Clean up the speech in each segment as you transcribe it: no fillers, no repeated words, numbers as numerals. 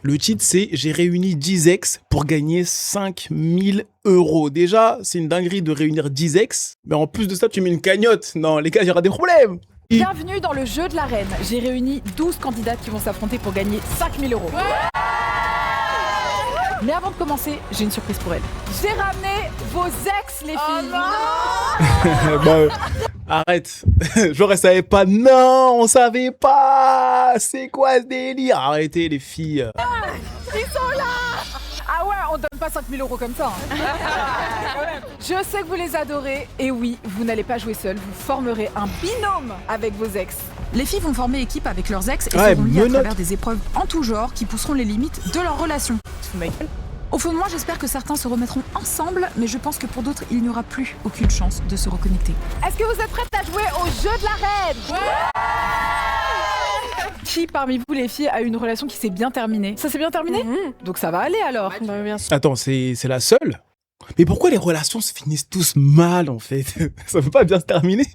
Le titre, c'est J'ai réuni 10 ex pour gagner 5000 euros. Déjà, c'est une dinguerie de réunir 10 ex. Mais en plus de ça, tu mets une cagnotte. Non, les gars, il y aura des problèmes. Bienvenue dans le jeu de l'arène. J'ai réuni 12 candidates qui vont s'affronter pour gagner 5000 euros. Mais avant de commencer, j'ai une surprise pour elles. J'ai ramené vos ex, les filles. Arrête. Genre, elle savait pas. Non, on savait pas. C'est quoi ce délire? Arrêtez, les filles. Ils sont là. Ah ouais, on donne pas 5000 euros comme ça. Je sais que vous les adorez. Et oui, vous n'allez pas jouer seul. Vous formerez un binôme avec vos ex. Les filles vont former équipe avec leurs ex et Ouais, seront liées à menottes. travers des épreuves en tout genre qui pousseront les limites de leur relation. Au fond de moi, j'espère que certains se remettront ensemble, mais je pense que pour d'autres, il n'y aura plus aucune chance de se reconnecter. Est-ce que vous êtes prêtes à jouer au jeu de l'arène? Qui parmi vous, les filles, a eu une relation qui s'est bien terminée? Ça s'est bien terminé? Donc ça va aller alors. Bah, bien sûr. Attends, c'est la seule? Mais pourquoi les relations se finissent tous mal, en fait? Ça peut pas bien se terminer?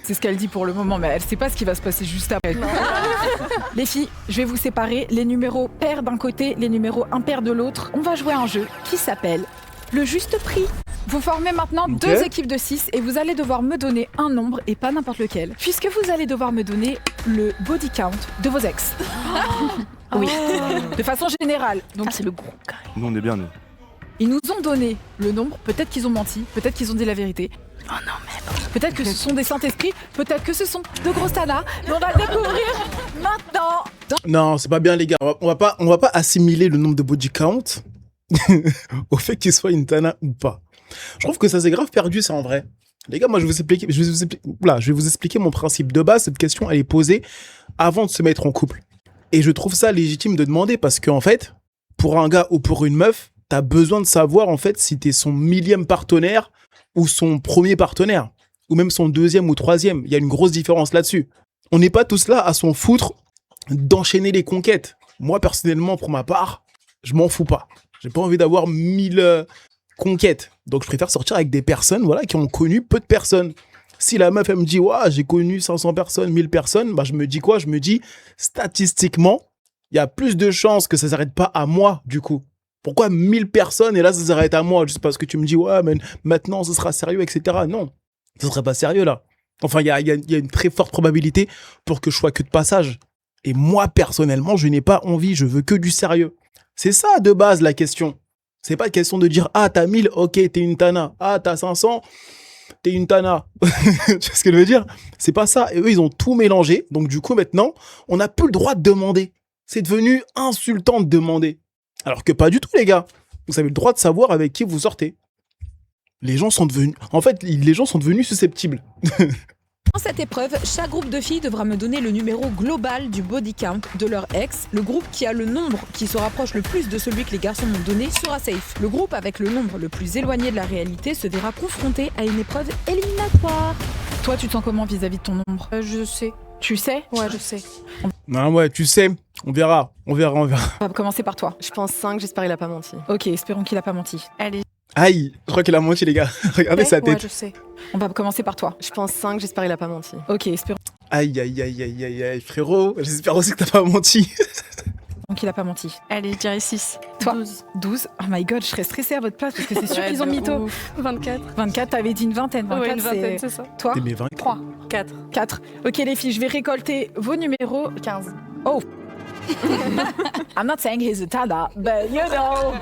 C'est ce qu'elle dit pour le moment, mais elle sait pas ce qui va se passer juste après. Les filles, je vais vous séparer les numéros pairs d'un côté, les numéros impairs de l'autre. On va jouer à un jeu qui s'appelle le juste prix. Vous formez maintenant Ok. 2 équipes de 6 et vous allez devoir me donner un nombre et pas n'importe lequel, puisque vous allez devoir me donner le body count de vos ex. Oui, de façon générale. Donc C'est le gros carré. Nous, on est bien, nous. ils nous ont donné le nombre, peut-être qu'ils ont menti, peut-être qu'ils ont dit la vérité. Oh non, mais Peut-être que ce sont des Saint-Esprits, peut-être que ce sont de grosses tanas, mais on va le découvrir maintenant. Non, c'est pas bien, les gars. On va pas assimiler le nombre de body count au fait qu'il soit une tana ou pas. Je trouve que ça s'est grave perdu, ça, en vrai. Les gars, moi, je vais vous expliquer mon principe de base. Cette question, elle est posée avant de se mettre en couple. Et je trouve ça légitime de demander parce qu'en fait, pour un gars ou pour une meuf, t'as besoin de savoir, en fait, si t'es son millième partenaire ou son premier partenaire, ou même son deuxième ou troisième. Il y a une grosse différence là-dessus. On n'est pas tous là à s'en foutre d'enchaîner les conquêtes. Moi, personnellement, pour ma part, je m'en fous pas. J'ai pas envie d'avoir 1000 conquêtes. Donc, je préfère sortir avec des personnes, voilà, qui ont connu peu de personnes. Si la meuf, elle me dit, ouais, j'ai connu 500 personnes, 1000 personnes, bah, je me dis quoi? Je me dis, statistiquement, il y a plus de chances que ça s'arrête pas à moi, du coup. Pourquoi 1000 personnes et là, ça s'arrête à moi? Juste parce que tu me dis, ouais, mais maintenant, ce sera sérieux, etc. Non, ce serait pas sérieux, là. Enfin, il y a une très forte probabilité pour que je sois que de passage. Et moi, personnellement, je n'ai pas envie, je veux que du sérieux. C'est ça, de base, la question. C'est pas une question de dire, ah, t'as 1000, ok, t'es une tana. Ah, t'as 500, t'es une tana. Tu vois ce que je veux dire? C'est pas ça. Et eux, ils ont tout mélangé. Donc, du coup, maintenant, on n'a plus le droit de demander. C'est devenu insultant de demander. Alors que pas du tout, les gars. Vous avez le droit de savoir avec qui vous sortez. Les gens sont devenus susceptibles. Dans cette épreuve, chaque groupe de filles devra me donner le numéro global du body count de leur ex. Le groupe qui a le nombre qui se rapproche le plus de celui que les garçons m'ont donné sera safe. Le groupe avec le nombre le plus éloigné de la réalité se verra confronté à une épreuve éliminatoire. Toi, tu te sens comment vis-à-vis de ton nombre? je sais. Tu sais? Ouais, je sais. Non, ouais, tu sais, on verra. On va commencer par toi. Je pense 5, j'espère qu'il a pas menti. Ok, espérons qu'il a pas menti. Allez. Aïe, je crois qu'il a menti, les gars. Regardez sa Ouais, tête. je sais. On va commencer par toi. Je pense 5, j'espère qu'il a pas menti. Ok, espérons Aïe, aïe, aïe, aïe, aïe, aïe, frérot. J'espère aussi que t'as pas menti. qu'il a pas menti. Allez, je dirais 6. Toi 12. 12. Oh my god, je serais stressée à votre place parce que c'est sûr Ouais, qu'ils ont de mytho. ouf. 24. 24, t'avais dit une vingtaine. 24, Ouais, une vingtaine, c'est ça. Toi? T'es mes 20. 3. 4. 4. Ok, les filles, je vais récolter vos numéros. 15. I'm not saying he's a tada, but you know.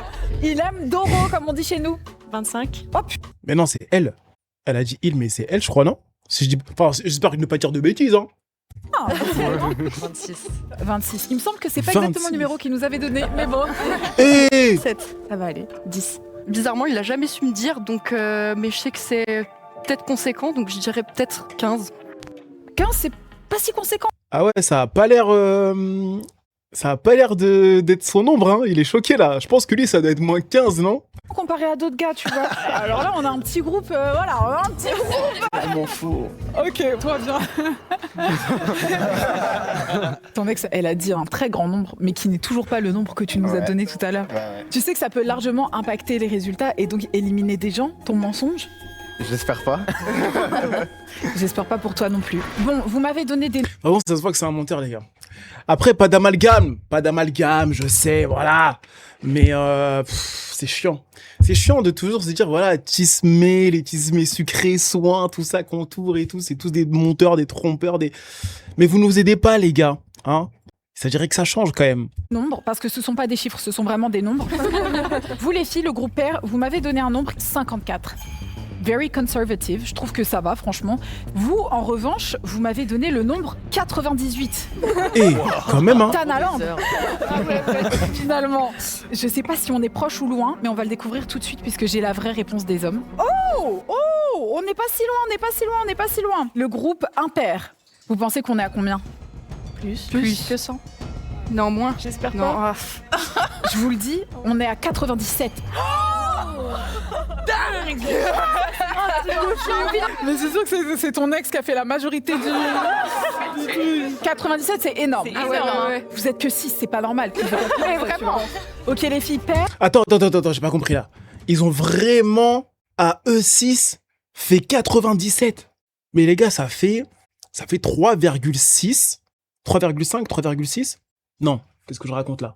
Il aime Doro, comme on dit chez nous. 25. Mais non, c'est elle. Elle a dit il, mais c'est elle, je crois, non? Si je dis... Enfin, j'espère ne pas dire de bêtises, hein. Ah, 26. 26. Il me semble que c'est pas 26. exactement le numéro qu'il nous avait donné, mais bon. Hé 7. Ça va aller. 10. Bizarrement, il a jamais su me dire, donc mais je sais que c'est peut-être conséquent, donc je dirais peut-être 15. 15, c'est pas si conséquent. Ah ouais, ça a pas l'air... Ça a pas l'air d'être son nombre, hein. Il est choqué, là. Je pense que lui, ça doit être moins 15, non? Comparé à d'autres gars, tu vois. Alors là, on a un petit groupe, voilà, on a un petit groupe. Je m'en fous. Ok, toi, viens. Ton ex, elle a dit un très grand nombre, mais qui n'est toujours pas le nombre que tu nous as donné tout à l'heure. Tu sais que ça peut largement impacter les résultats et donc éliminer des gens, ton mensonge. J'espère pas. J'espère pas pour toi non plus. Bon, vous m'avez donné des... Vraiment, ça se voit que c'est un menteur, les gars. Après, pas d'amalgame, je sais, voilà. Mais c'est chiant. C'est chiant de toujours se dire, voilà, tismé, les tismés sucrés, soins, tout ça, contour et tout, c'est tous des monteurs, des trompeurs, des... Mais vous nous aidez pas, les gars, hein. Ça dirait que ça change quand même. Nombres, parce que ce sont pas des chiffres, ce sont vraiment des nombres. Vous les filles, le groupe pair, vous m'avez donné un nombre 54. Very conservative, je trouve que ça va franchement. Vous, en revanche, vous m'avez donné le nombre 98. Et quand même, hein. Tanaland. Finalement, je sais pas si on est proche ou loin, mais on va le découvrir tout de suite puisque j'ai la vraie réponse des hommes. Oh, on n'est pas si loin. Le groupe impair. Vous pensez qu'on est à combien? Plus que 100. Non, moins. J'espère Non, pas. Je vous le dis, on est à 97. Dingue. Mais c'est sûr que c'est ton ex qui a fait la majorité du... 97, c'est énorme. Ah ouais. Vous êtes que 6, c'est pas normal. Vraiment. Ok, les filles, pair. Attends, j'ai pas compris là. Ils ont vraiment, à eux 6, fait 97. Mais les gars, ça fait 3,6, 3,5, 3,6. Non, qu'est-ce que je raconte là?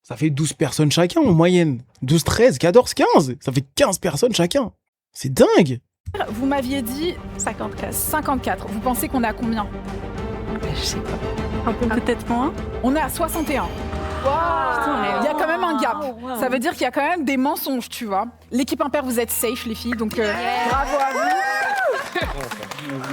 Ça fait 12 personnes chacun en moyenne. 12, 13, 14, 15. Ça fait 15 personnes chacun. C'est dingue. Vous m'aviez dit 54. 54. Vous pensez qu'on est à combien? Je sais pas. Un peu peut-être moins. On est à 61. Il y a quand même un gap. Ça veut dire qu'il y a quand même des mensonges, tu vois. L'équipe impair, vous êtes safe, les filles, donc bravo à vous.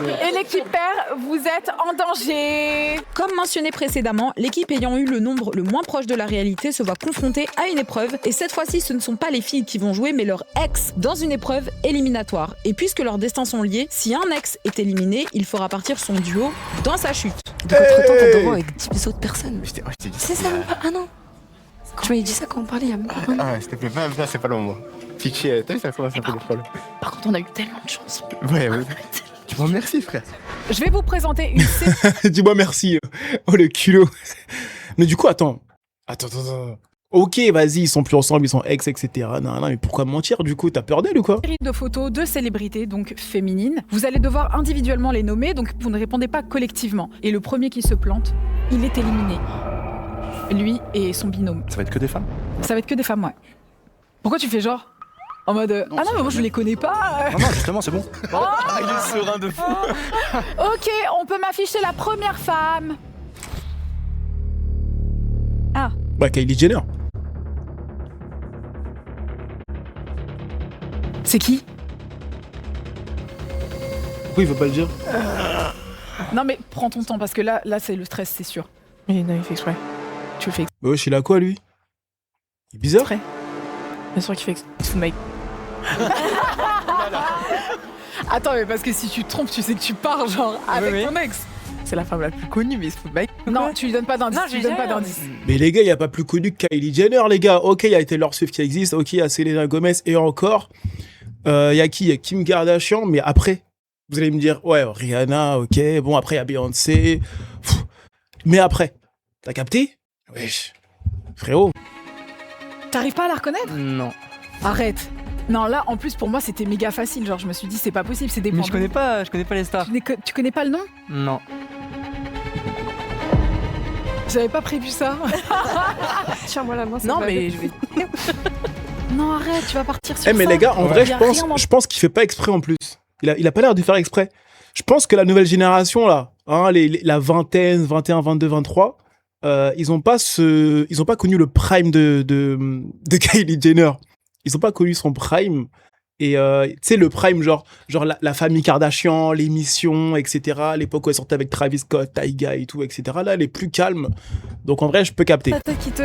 Et l'équipe pair, vous êtes en danger. Comme mentionné précédemment, l'équipe ayant eu le nombre le moins proche de la réalité se voit confrontée à une épreuve. Et cette fois-ci, ce ne sont pas les filles qui vont jouer, mais leur ex dans une épreuve éliminatoire. Et puisque leurs destins sont liés, si un ex est éliminé, il fera partir son duo dans sa chute. Donc entre-temps, t'as dormi avec 10 autres personnes. Je t'ai dit C'est ça, même pas un an. Tu m'avais dit ça quand on parlait il y a même pas un an. Ah, s'il te plaît, là, c'est pas le moment. Pitché, t'as vu ça commence un peu le problème. Par contre, on a eu tellement de chance. Ouais. Tu m'en remercies, frère. Je vais vous présenter une Dis-moi merci. Oh, le culot. Mais du coup, attends. Ok, vas-y, ils sont plus ensemble, ils sont ex, etc. Non, mais pourquoi mentir, du coup? T'as peur d'elle ou quoi? série de photos de célébrités, donc féminines. Vous allez devoir individuellement les nommer, donc vous ne répondez pas collectivement. Et le premier qui se plante, il est éliminé. Lui et son binôme. Ça va être que des femmes? Ça va être que des femmes, ouais. Pourquoi tu fais genre en mode ah non mais moi je les connais pas. Non, justement, c'est bon. Ah, il est serein de fou. Ok, on peut m'afficher la première femme. Ah. Bah, Kylie Jenner. C'est qui? Pourquoi il veut pas le dire? Non mais prends ton temps parce que là c'est le stress, c'est sûr. Mais non, il fait exprès. Tu le fais Bah wesh, il a quoi, lui? Il est bizarre. Exprès. Bien sûr qu'il fait exprès. Mec. Attends mais parce que si tu te trompes, tu sais que tu pars genre avec oui. ton ex. C'est la femme la plus connue, mais il se fout de mec. Non, tu lui donnes pas d'indice. Non, Tu lui j'ai donnes pas jamais d'indice. Mais les gars, il y a pas plus connu que Kylie Jenner, les gars. Ok, il y a Taylor Swift qui existe. Ok, il y a Selena Gomez. Et encore, il y a qui? Il y a Kim Kardashian. Mais après, vous allez me dire, ouais, Rihanna, ok. Bon, après, il y a Beyoncé. Pff. Mais après, t'as capté? Wesh. Frérot. T'arrives pas à la reconnaître? Non. Arrête. Non, là, en plus, pour moi, c'était méga facile. Genre, je me suis dit, c'est pas possible, c'est des Mais points. je connais pas les stars. Tu connais pas le nom? Non. J'avais pas prévu ça. Tiens-moi la main. Non, mais je vais. Non, arrête, tu vas partir sur Eh, mais ça. les gars, en Il vrai, y a rien dans- je pense qu'il fait pas exprès en plus. Il a pas l'air de faire exprès. Je pense que la nouvelle génération, là, hein, la vingtaine, 21, 22, 23, ils ont pas connu le prime de Kylie Jenner. Ils ont pas connu son prime. Et tu sais, le prime, genre la famille Kardashian, l'émission, etc. À l'époque où elle sortait avec Travis Scott, Tyga et tout, etc. Là, elle est plus calme. Donc en vrai, je peux capter. Tata qui te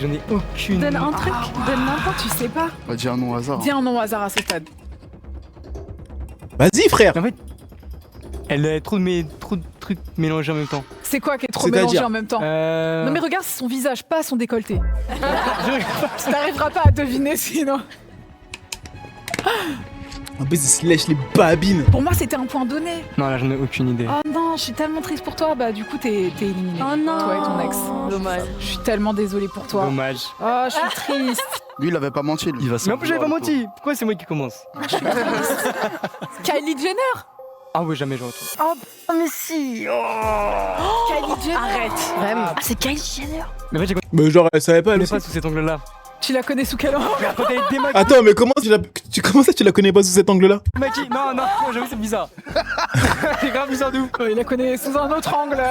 J'en ai aucune. donne un truc, donne n'importe, tu sais pas. On va dire un nom au hasard. Dis un nom au hasard à ce stade. Vas-y, frère. En fait, elle a trop de trucs mélangés en même temps. C'est quoi qui est trop C'est-à-dire mélangé en même temps? Non mais regarde son visage, pas son décolleté. Tu n'arriveras pas à deviner sinon. En plus, il se lèche les babines. Pour moi, c'était un point donné. Non, là, j'en ai aucune idée. Oh non, je suis tellement triste pour toi. Bah du coup, t'es éliminé. Oh non. Toi et ton ex. Dommage. Je suis tellement désolée pour toi. Dommage. Oh, je suis triste. Lui, il avait pas menti, lui. Il va Mais en plus, j'avais pas menti. Pourquoi c'est moi qui commence? Kylie Jenner. Ah ouais, jamais j'aurais trouvé. Oh, mais si. Kylie Jenner. Arrête. Vraiment. Ah, c'est Kylie Jenner. Mais en fait, j'ai Mais genre, elle savait pas, elle connais aussi. pas sous cet angle-là. Tu la connais sous quel angle? Mais quand elle est démaquillée. Attends, mais comment ça tu la connais pas sous cet angle-là? Non, j'avoue, c'est bizarre. C'est grave bizarre de ouf. Il la connaît sous un autre angle.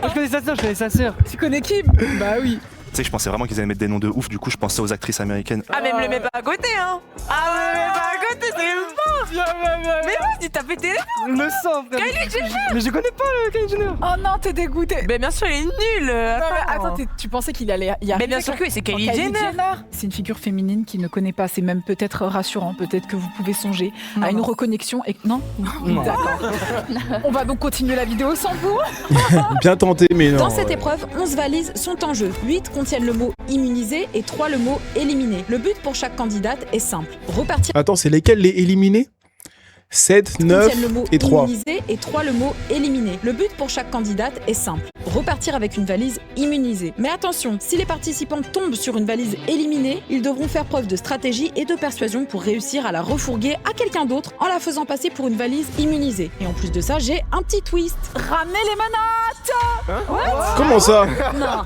Je connais sa sœur. Tu connais Kim? Bah oui. Tu sais, je pensais vraiment qu'ils allaient mettre des noms de ouf, du coup, je pensais aux actrices américaines. Ah, mais me le mets pas à côté, hein. Ah, me le mets pas à côté, c'est ouf. Mais vas-y, t'as pété. Je me sens, frère. Kylie Jenner. Mais je connais pas le Kylie Jenner. Oh non, t'es dégoûté. Mais bien sûr, il est nul. Non, mais attends, tu pensais qu'il allait y arriver? Mais bien sûr que oui, c'est quand Kylie Jenner. C'est une figure féminine qui ne connaît pas. C'est même peut-être rassurant. Peut-être que vous pouvez songer à une reconnexion. Et non, Non. D'accord. On va donc continuer la vidéo sans vous. Bien tenté, mais non. Dans cette épreuve, 11 valises sont en jeu. 8 contiennent le mot immunisé et 3 le mot éliminé. Le but pour chaque candidate est simple. Repartir Attends, c'est lesquels les éliminés? 7, 9 contiennent le mot et 3. immunisé et 3 le mot éliminé. Le but pour chaque candidate est simple. Repartir avec une valise immunisée. Mais attention, si les participants tombent sur une valise éliminée, ils devront faire preuve de stratégie et de persuasion pour réussir à la refourguer à quelqu'un d'autre en la faisant passer pour une valise immunisée. Et en plus de ça, j'ai un petit twist. Ramenez les menottes. Comment ça? Non.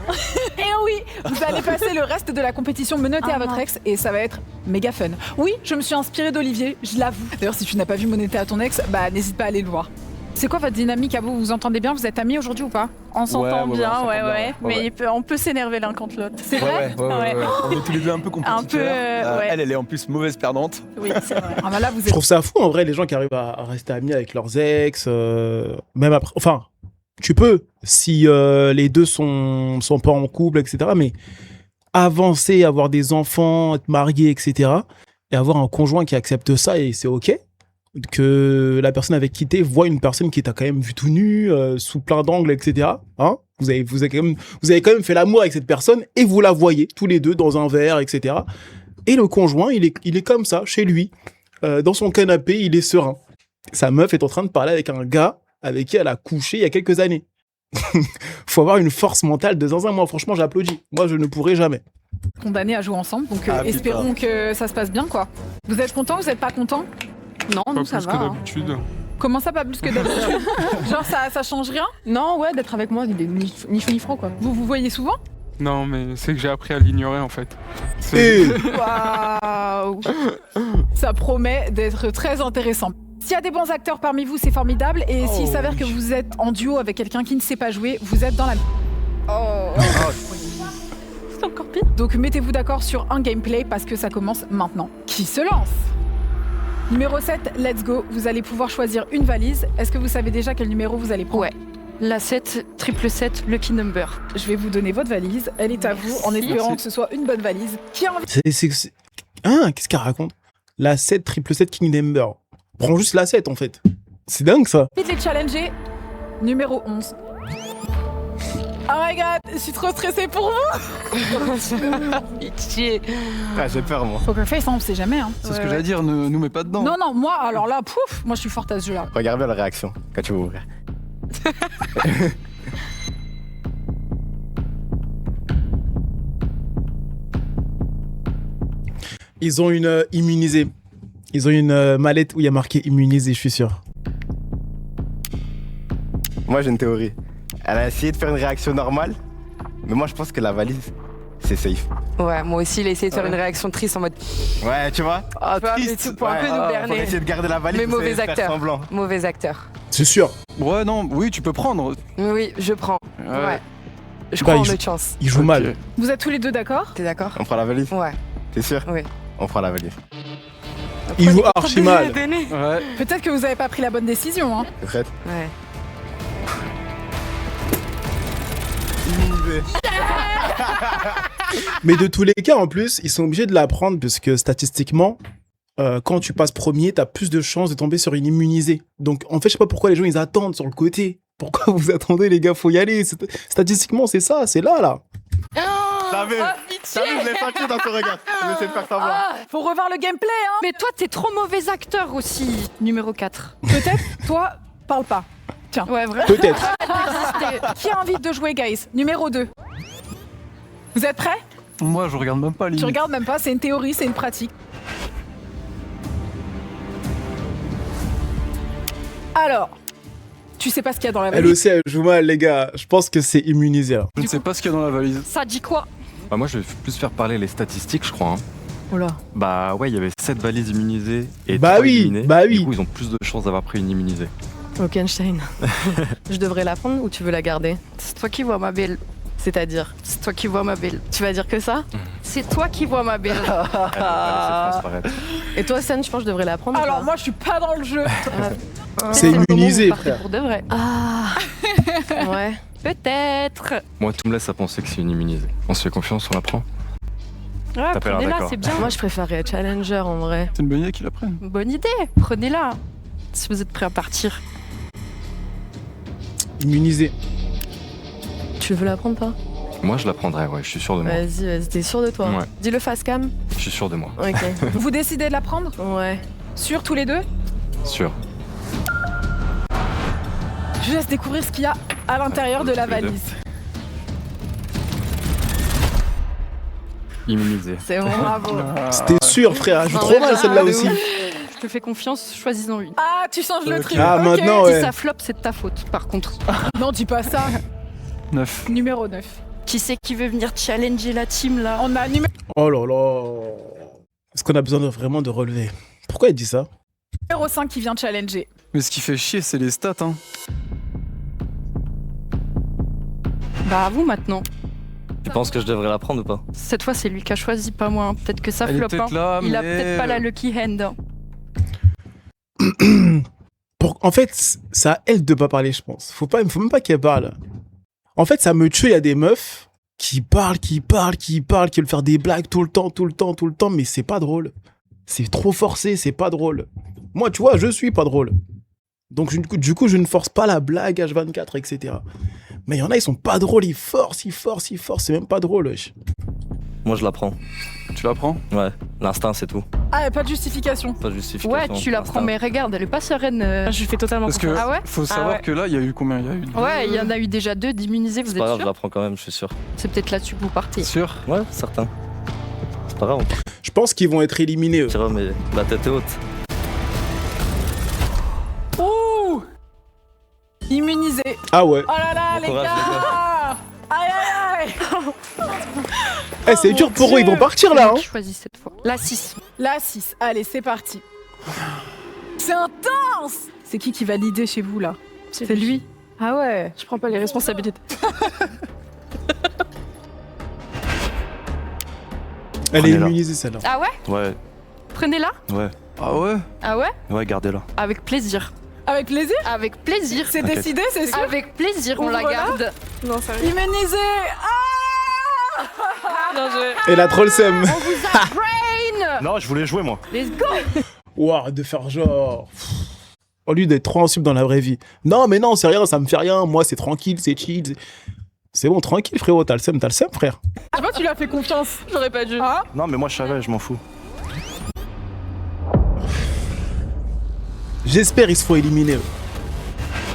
Et oui, vous allez passer le reste de la compétition menottée à votre ex et ça va être méga fun. Oui, je me suis inspirée d'Olivier, je l'avoue. D'ailleurs, si tu n'as pas vu Monété à ton ex, bah n'hésite pas à aller le voir. C'est quoi votre dynamique à vous? Vous entendez bien? Vous êtes amis aujourd'hui ou pas? On s'entend ouais, bien, on s'entend ouais, bien, ouais. ouais. Mais on peut s'énerver l'un contre l'autre. C'est vrai? Ouais. On est tous les deux un peu compétiteurs. Un peu, ouais. Elle est en plus mauvaise perdante. Oui, c'est vrai. Ah bah là, vous Je êtes... trouve ça fou en vrai, les gens qui arrivent à rester amis avec leurs ex, même après. Enfin, tu peux, si les deux sont pas en couple, etc. Mais avancer, avoir des enfants, être marié, etc. Et avoir un conjoint qui accepte ça et c'est ok. Que la personne avec qui t'es voit une personne qui t'a quand même vu tout nu, sous plein d'angles, etc. Hein, vous avez quand même fait l'amour avec cette personne et vous la voyez tous les deux dans un verre, etc. Et le conjoint, il est comme ça, chez lui, dans son canapé, il est serein. Sa meuf est en train de parler avec un gars avec qui elle a couché il y a quelques années. Faut avoir une force mentale de zinzin. Moi, franchement, j'applaudis. Moi, je ne pourrais jamais. condamnés à jouer ensemble, donc Ah, espérons que ça se passe bien, quoi. Vous êtes content? Vous êtes pas content? Non, Pas nous ça plus va. que hein. d'habitude. Comment ça, pas plus que d'habitude? Genre, ça change rien? Non, ouais, d'être avec moi, il est ni chaud ni froid, quoi. Vous vous voyez souvent? Non, mais c'est que j'ai appris à l'ignorer en fait. Et Waouh! Ça promet d'être très intéressant. S'il y a des bons acteurs parmi vous, c'est formidable. Et s'il s'avère que vous êtes en duo avec quelqu'un qui ne sait pas jouer, vous êtes dans la... C'est encore pire. Donc mettez-vous d'accord sur un gameplay parce que ça commence maintenant. Qui se lance? Numéro 7, let's go. Vous allez pouvoir choisir une valise. Est-ce que vous savez déjà quel numéro vous allez prendre? Ouais. La 7, 777, lucky number. Je vais vous donner votre valise. Elle est à vous en espérant Merci. que ce soit une bonne valise. Qui a envie? Hein, qu'est-ce qu'elle raconte? La 7 777 King Number. Prends juste la 7 en fait. C'est dingue ça. de les challenger? Numéro 11. Oh my god, je suis trop stressée pour vous. Pitié. Ah, j'ai peur, moi. Poker Face, on sait jamais. Hein. C'est ce que j'allais dire, ne nous mets pas dedans. Non, non, moi, alors là, pouf, moi je suis forte à ce jeu-là. Regarde bien la réaction quand tu vas ouvrir. Ils ont une immunisée. Ils ont une mallette où il y a marqué immunisé, je suis sûr. Moi, j'ai une théorie. Elle a essayé de faire une réaction normale, mais moi, je pense que la valise, c'est safe. Ouais, moi aussi, il a essayé de faire une réaction triste en mode. Ouais, tu vois? Ah, triste. Pour un peu nous Faut berner. essayer de garder la valise, Mais pour mauvais faire acteur. semblant. Mauvais acteur. C'est sûr. Ouais, non, oui, tu peux prendre. Oui, je prends. Ouais. Je Bah, crois en il notre chance. Il joue mal. Vous êtes tous les deux d'accord? T'es d'accord? On prend la valise? Ouais. T'es sûr? Oui. On prend la valise. Il joue archi mal. Ouais. Peut-être que vous n'avez pas pris la bonne décision. Hein. T'es prête? Ouais. Immunisé. Mais de tous les cas, en plus, ils sont obligés de la prendre parce que statistiquement, quand tu passes premier, t'as plus de chances de tomber sur une immunisée. Donc, en fait, je sais pas pourquoi les gens ils attendent sur le côté. Pourquoi vous attendez, les gars? Faut y aller. Statistiquement, c'est ça, c'est là. T'as vu? T'as vu, je l'ai senti dans ton regard. Je vais essayer de faire semblant. Faut revoir le gameplay, hein. Mais toi, t'es trop mauvais acteur aussi. Numéro 4. Peut-être, toi, parle pas. Ouais, vrai. Peut-être. Qui a envie de jouer, guys? Numéro 2. Vous êtes prêts? Moi, je regarde même pas les. Tu regardes même pas, c'est une théorie, c'est une pratique. Alors, tu sais pas ce qu'il y a dans la Elle valise. aussi, elle joue mal, les gars. Je pense que c'est immunisé, là. Je ne sais pas ce qu'il y a dans la valise. Ça dit quoi? Bah moi je vais plus faire parler les statistiques je crois. Hein. Oh là. Bah ouais il y avait 7 valises immunisées et Bah 3 oui, éliminées. bah oui. Du coup ils ont plus de chances d'avoir pris une immunisée. Ok, Einstein. Je devrais la prendre ou tu veux la garder? C'est toi qui vois, ma belle. C'est-à-dire, C'est toi qui vois, ma belle. tu vas dire que ça? C'est toi qui vois, ma belle. Elle va laisser transparaître. Et toi, Sen, je pense que je devrais la prendre ou Alors pas? moi je suis pas dans le jeu. C'est le moment où immunisé, vous partez frère. pour de vrai. Ah. Ouais. Peut-être. Moi tout me laisse à penser que c'est une immunisée. On se fait confiance, on la prend. Ouais, T'as pas l'air prenez-la, d'accord. c'est bien. Moi, je préférerais Challenger en vrai. C'est une bonne idée qu'ils la prennent. Bonne idée, prenez-la. Si vous êtes prêts à partir. Immunisé. Tu veux la prendre, toi? Moi je la prendrais, ouais, je suis sûr de moi. Vas-y, t'es sûr de toi? Ouais. Dis-le face cam. Je suis sûr de moi. Ok. Vous décidez de la prendre? Ouais. Sur tous les deux? Sûr. Je laisse découvrir ce qu'il y a à l'intérieur de la Tous les deux. valise. Immunisée. C'est bon, bravo. C'était sûr, frère. Je joue En trop vrai, mal, celle-là de aussi. Je te fais confiance, choisis-en une. Ah, tu changes le Ok. truc. Ah, Ok. maintenant, Si ouais. ça flop, c'est de ta faute, par contre. Non, dis pas ça. 9. Numéro 9. Qui c'est qui veut venir challenger la team, là? On a numéro Oh là là. Est-ce qu'on a besoin vraiment de relever? Pourquoi elle dit ça? 5 qui vient challenger. Mais ce qui fait chier, c'est les stats. Hein. Bah, à vous, maintenant. Tu penses que je devrais la prendre ou pas? Cette fois, c'est lui qui a choisi, pas moi. hein. Peut-être que ça Elle est flop. peut-être hein. là, Il a mais- peut-être pas la lucky hand. hein. En fait, c'est à elle de pas parler, je pense. Faut même pas qu'elle parle. En fait, ça me tue, il y a des meufs qui parlent, qui veulent faire des blagues tout le temps, mais c'est pas drôle. C'est trop forcé, c'est pas drôle. Moi, tu vois, je suis pas drôle. Donc, du coup, je ne force pas la blague H24, etc. Mais il y en a, ils sont pas drôles, ils forcent, c'est même pas drôle, wesh. Moi je la prends. Tu la prends? Ouais. L'instinct c'est tout. Ah, pas de justification. Pas de justification. Ouais, tu la prends, mais regarde, elle est pas sereine. Je lui fais totalement Parce que confiance. Ah ouais? faut savoir ouais. que là, il y a eu combien? Il y a eu Ouais, il y en a eu déjà 2 d'immunisés, vous C'est êtes pas grave, je sûr? la prends quand même, je suis sûr. C'est peut-être là-dessus que vous partez. sûr. Ouais, certain. C'est pas grave, on Je pense qu'ils vont être éliminés, eux. partira, mais la tête est haute. Ouh. Immunisé. Ah ouais. Oh là là, Bon les courage, les gars. Aïe, aïe, aïe. Eh, c'est mon dur pour eux, ils Dieu. vont partir là, hein. Qui choisit cette fois? La 6. La 6. Allez, c'est parti. C'est intense. C'est qui va l'idée chez vous, là? C'est lui. Ah ouais. Je prends pas les responsabilités. Elle est Prenez-la. immunisée, celle-là. Ah ouais? Ouais, Prenez-la? ouais, Ah ouais? Ah ouais? ouais, gardez-la. Avec plaisir. Avec plaisir. Avec plaisir. C'est T'inquiète. décidé, c'est sûr. Avec plaisir, on la Ouvre-la. garde. Non, sérieux. Immunisé. Ah. Bien joué. Et la troll seum. On vous a brain. Non, je voulais jouer moi. Let's go. Ouah, de faire genre. Au lieu d'être trop en sub dans la vraie vie. Non, mais non, c'est rien, ça me fait rien. Moi, c'est tranquille, c'est chill. C'est bon, tranquille, frérot. T'as le seum, frère. Tu vois, tu lui as fait confiance. J'aurais pas dû. Hein? Non, mais moi je savais, je m'en fous. J'espère ils se font éliminer. Eux.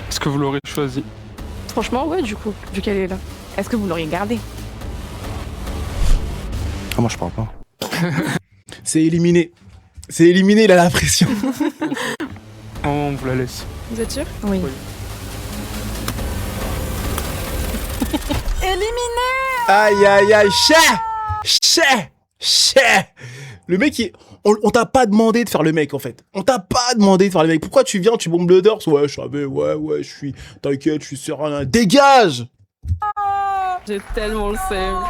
Est-ce que vous l'aurez choisi? Franchement, ouais, du coup, vu qu'elle est là. Est-ce que vous l'auriez gardée? Ah, moi je parle pas. C'est éliminé. C'est éliminé, il a la pression. On vous la laisse. Vous êtes sûr? Oui. Éliminé. Aïe, aïe, aïe. Chais. Le mec, on t'a pas demandé de faire le mec, en fait. On t'a pas demandé de faire le mec. Pourquoi tu viens, tu bombes le dors? Ouais, je savais, ouais, je suis... T'inquiète, je suis serein. Dégage. J'ai tellement le seum.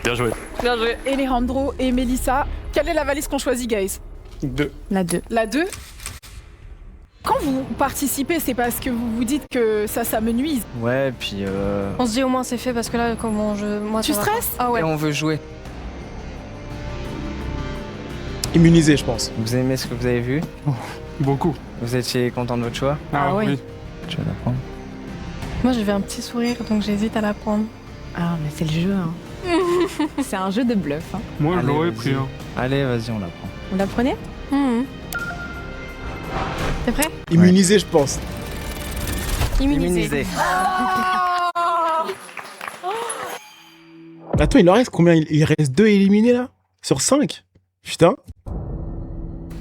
Bien joué. Bien joué. Alejandro et Melissa, quelle est la valise qu'on choisit, guys? 2. La 2. La 2. Quand vous participez, c'est parce que vous vous dites que ça me nuise. Ouais, puis On se dit au moins c'est fait parce que là, comment je. Moi, Tu ça va stresses? pas. Ah ouais. on veut jouer. Immunisé, je pense. Vous aimez ce que vous avez vu? Beaucoup. Vous étiez content de votre choix? Ah oui. Je vais la prendre. Moi, j'ai un petit sourire, donc j'hésite à la prendre. Ah, mais c'est le jeu, hein. C'est un jeu de bluff, hein. Moi, je Allez, l'aurais vas-y. pris. Hein. Allez, vas-y, on la prend. Vous la prenez? T'es prêt? Immunisé, je pense. Immunisé. Attends, il en reste combien? Il reste 2 éliminés, là? Sur 5? Putain.